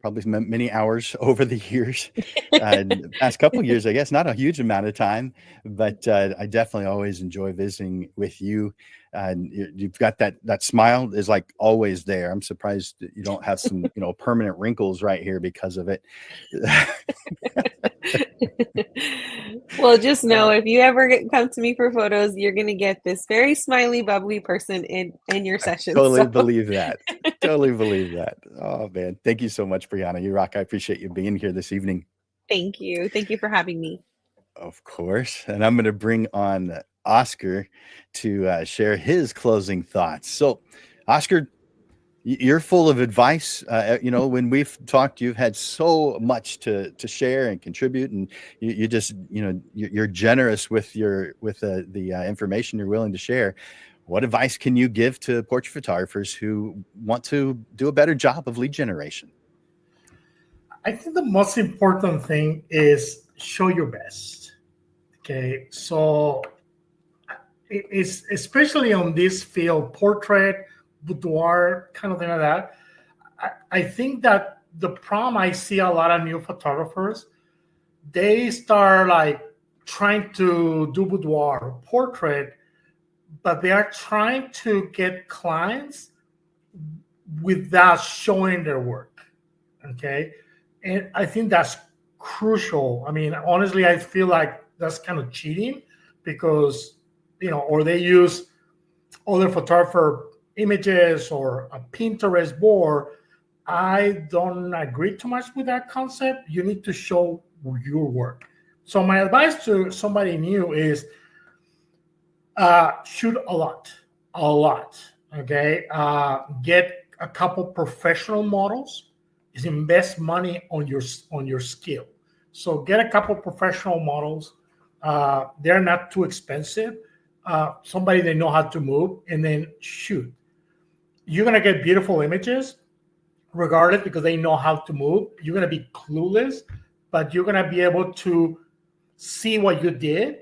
probably many hours over the years. The past couple of years, I guess, not a huge amount of time, but I definitely always enjoy visiting with you. You've got that smile is like always there. I'm surprised that you don't have some permanent wrinkles right here because of it. Well, just know if you ever come to me for photos, you're going to get this very smiley, bubbly person in your session. Totally believe that. Totally believe that. Oh, man. Thank you so much, Brianna. You rock. I appreciate you being here this evening. Thank you. Thank you for having me. Of course. And I'm going to bring on Oscar to share his closing thoughts. So, Oscar, you're full of advice. When we've talked, you've had so much to share and contribute, and you just, you're generous with the information you're willing to share. What advice can you give to portrait photographers who want to do a better job of lead generation? I think the most important thing is show your best. Okay, so it's especially on this field, portrait, boudoir, kind of thing like that. I think that the problem I see a lot of new photographers, they start like trying to do boudoir or portrait, but they are trying to get clients without showing their work. Okay, and I think that's crucial. I mean, honestly, I feel like that's kind of cheating because or they use other photographer images or a Pinterest board. I don't agree too much with that concept. You need to show your work. So my advice to somebody new is shoot a lot. Okay, get a couple professional models. Is invest money on your skill. So get a couple professional models. They're not too expensive. Somebody they know how to move, and then shoot. You're gonna get beautiful images, regardless, because they know how to move. You're gonna be clueless, but you're gonna be able to see what you did,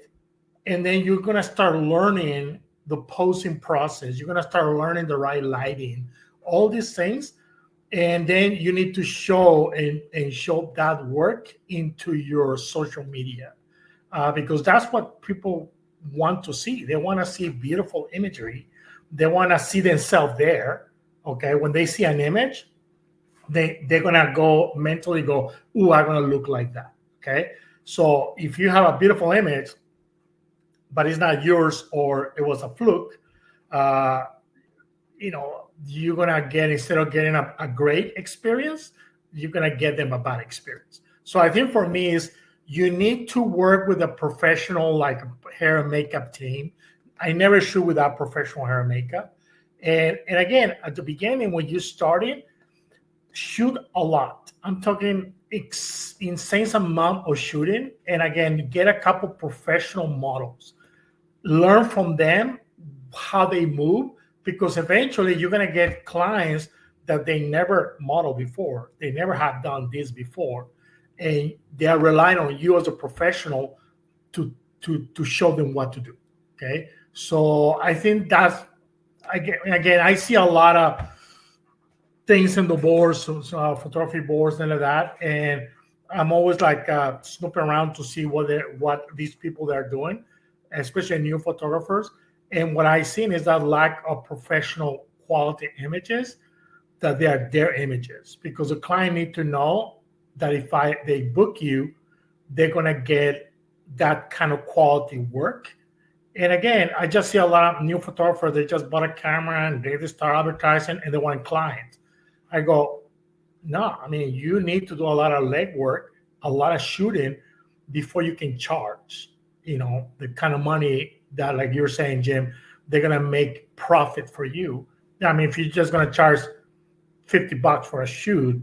and then you're gonna start learning the posing process. You're gonna start learning the right lighting, all these things, and then you need to show and show that work into your social media, because that's what people want to see. They want to see beautiful imagery. They want to see themselves there. Okay, when they see an image, they're gonna go mentally go, "Ooh, I'm gonna look like that." Okay, so if you have a beautiful image, but it's not yours or it was a fluke, you're gonna get, instead of getting a great experience, you're gonna get them a bad experience. So I think for me is you need to work with a professional like hair and makeup team. I never shoot without professional hair and makeup. And again, at the beginning when you started, shoot a lot. I'm talking insane amount of shooting. And again, get a couple professional models. Learn from them how they move, because eventually you're going to get clients that they never modeled before. They never had done this before. And they are relying on you as a professional to show them what to do. Okay. So I think that's, again, I see a lot of things in the boards, photography boards and all that. And I'm always like snooping around to see what these people are doing, especially new photographers. And what I seen is that lack of professional quality images, that they are their images, because the client need to know that if they book you, they're gonna get that kind of quality work. And again, I just see a lot of new photographers. They just bought a camera and they just start advertising and they want clients. I go, no, I mean, you need to do a lot of legwork, a lot of shooting before you can charge, the kind of money that, like you're saying, Jim, they're going to make profit for you. I mean, if you're just going to charge $50 for a shoot,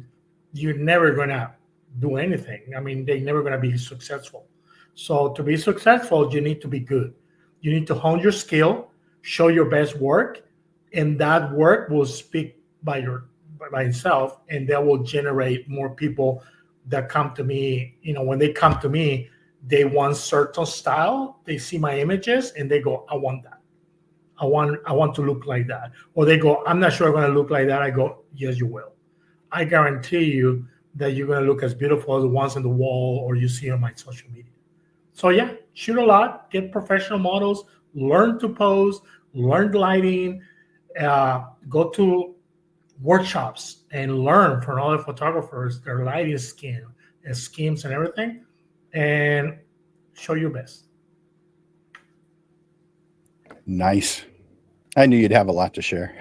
you're never going to do anything. I mean, they're never going to be successful. So to be successful, you need to be good. You need to hone your skill, show your best work, and that work will speak by itself, and that will generate more people that come to me. When they come to me, they want certain style. They see my images and they go, I want that. I want to look like that. Or they go, I'm not sure I'm going to look like that. I go, yes, you will. I guarantee you that you're going to look as beautiful as the ones on the wall or you see on my social media. So yeah, shoot a lot, get professional models, learn to pose, learn lighting, go to workshops and learn from other photographers, their lighting schemes and everything, and show your best. Nice. I knew you'd have a lot to share.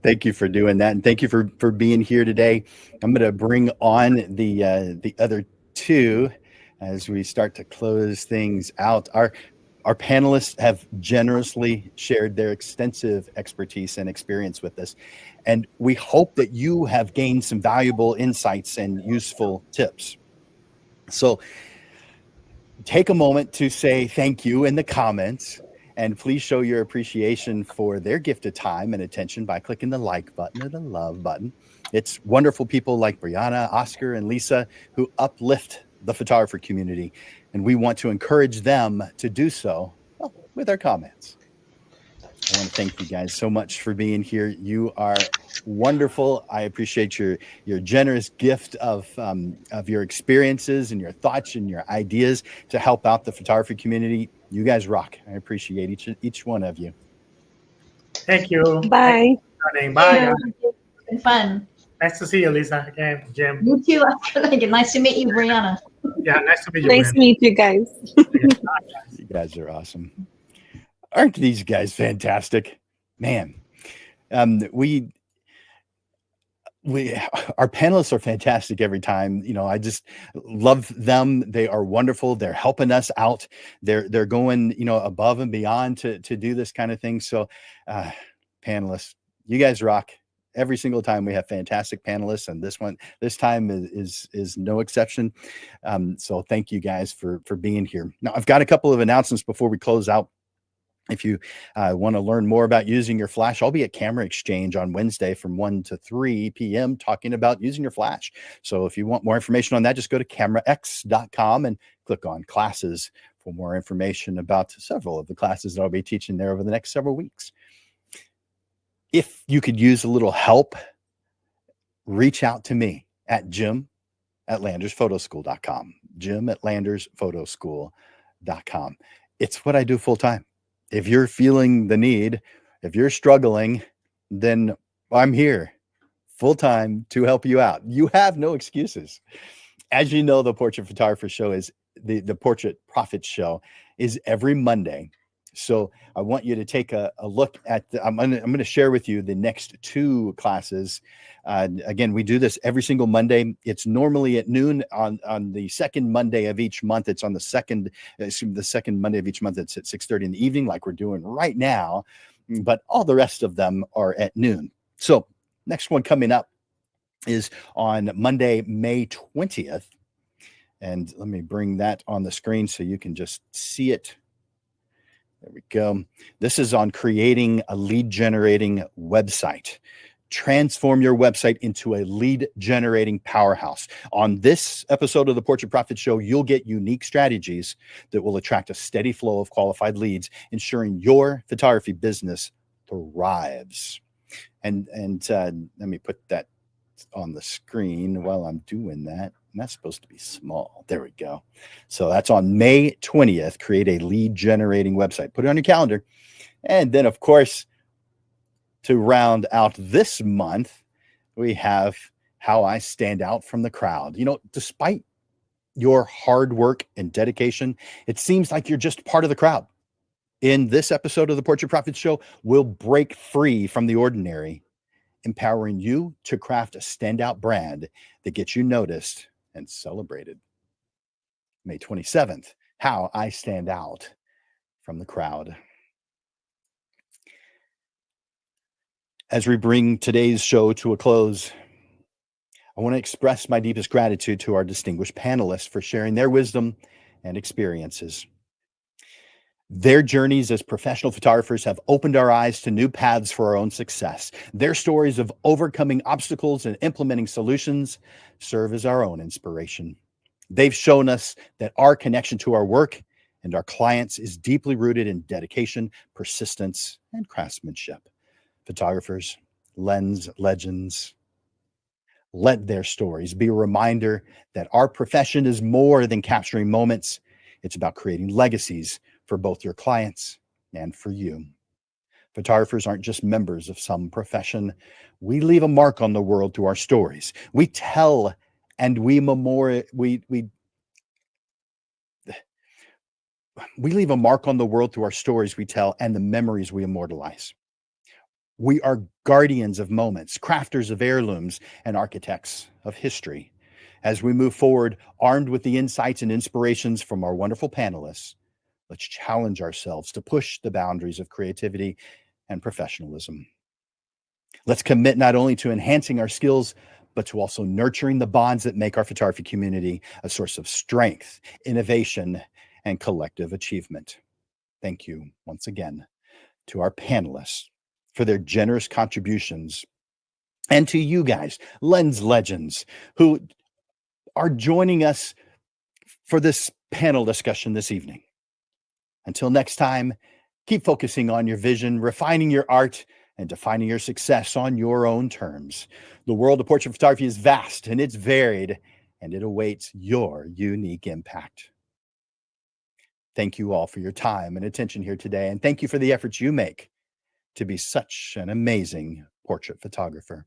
Thank you for doing that, and thank you for being here today. I'm going to bring on the other two as we start to close things out. Our panelists have generously shared their extensive expertise and experience with us, and we hope that you have gained some valuable insights and useful tips. So take a moment to say thank you in the comments, and please show your appreciation for their gift of time and attention by clicking the like button or the love button. It's wonderful people like Brianna, Oscar, and Lisa who uplift the photographer community, and we want to encourage them to do so with our comments. I want to thank you guys so much for being here. You are wonderful. I appreciate your generous gift of your experiences and your thoughts and your ideas to help out the photography community. You guys rock. I appreciate each one of you. Thank you. Bye. Bye. It's been fun. Nice to see you, Lisa. Again, Jim. You too. Nice to meet you, Brianna. Yeah, nice to meet you. Nice to meet you guys. You guys are awesome. Aren't these guys fantastic? Man, we our panelists are fantastic every time. I just love them. They are wonderful. They're helping us out. They're going, above and beyond to do this kind of thing. So panelists, you guys rock. Every single time we have fantastic panelists, and this time is no exception. So thank you guys for being here. Now, I've got a couple of announcements before we close out. If you want to learn more about using your flash, I'll be at Camera Exchange on Wednesday from 1 to 3 p.m. talking about using your flash. So if you want more information on that, just go to camerax.com and click on classes for more information about several of the classes that I'll be teaching there over the next several weeks. If you could use a little help, reach out to me at jim@landersphotoschool.com. jim@landersphotoschool.com. It's what I do full time. If you're feeling the need, if you're struggling, then I'm here full time to help you out. You have no excuses. As you know, the Portrait Photographer Show is the Portrait Profit Show is every Monday. So I want you to take a look at I'm going to share with you the next two classes. Again, we do this every single Monday. It's normally at noon on the second Monday of each month. It's on the second Monday of each month. It's at 6:30 in the evening, like we're doing right now. But all the rest of them are at noon. So next one coming up is on Monday, May 20th. And let me bring that on the screen so you can just see it. There we go. This is on creating a lead generating website. Transform your website into a lead generating powerhouse. On this episode of the Portrait Profit Show, you'll get unique strategies that will attract a steady flow of qualified leads, ensuring your photography business thrives. And let me put that on the screen while I'm doing that. And that's supposed to be small. There we go. So that's on May 20th. Create a lead generating website. Put it on your calendar. And then, of course, to round out this month, we have how I stand out from the crowd. You know, despite your hard work and dedication, it seems like you're just part of the crowd. In this episode of the Portrait Profits Show, we'll break free from the ordinary, empowering you to craft a standout brand that gets you noticed and celebrated. May 27th, how I stand out from the crowd. As we bring today's show to a close, I want to express my deepest gratitude to our distinguished panelists for sharing their wisdom and experiences. Their journeys as professional photographers have opened our eyes to new paths for our own success. Their stories of overcoming obstacles and implementing solutions serve as our own inspiration. They've shown us that our connection to our work and our clients is deeply rooted in dedication, persistence, and craftsmanship. Photographers, lens legends, let their stories be a reminder that our profession is more than capturing moments. It's about creating legacies for both your clients and for you. Photographers aren't just members of some profession. We leave a mark on the world through our stories. We tell and we leave a mark on the world through our stories we tell and the memories we immortalize. We are guardians of moments, crafters of heirlooms, and architects of history. As we move forward, armed with the insights and inspirations from our wonderful panelists, let's challenge ourselves to push the boundaries of creativity and professionalism. Let's commit not only to enhancing our skills, but to also nurturing the bonds that make our photography community a source of strength, innovation, and collective achievement. Thank you once again to our panelists for their generous contributions, and to you guys, lens legends, who are joining us for this panel discussion this evening. Until next time, keep focusing on your vision, refining your art, and defining your success on your own terms. The world of portrait photography is vast and it's varied, and it awaits your unique impact. Thank you all for your time and attention here today, and thank you for the efforts you make to be such an amazing portrait photographer.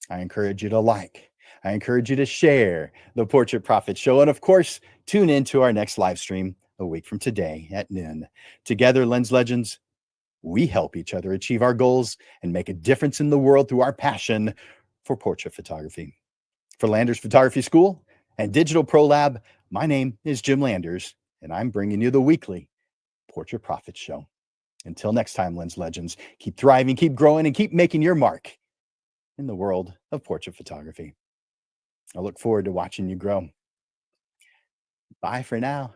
I encourage you to like, I encourage you to share the Portrait Profits Show, and of course, tune in to our next live stream a week from today at noon. Together, Lens Legends, we help each other achieve our goals and make a difference in the world through our passion for portrait photography. For Landers Photography School and Digital Pro Lab, my name is Jim Landers, and I'm bringing you the weekly Portrait Profits Show. Until next time, Lens Legends, keep thriving, keep growing, and keep making your mark in the world of portrait photography. I look forward to watching you grow. Bye for now.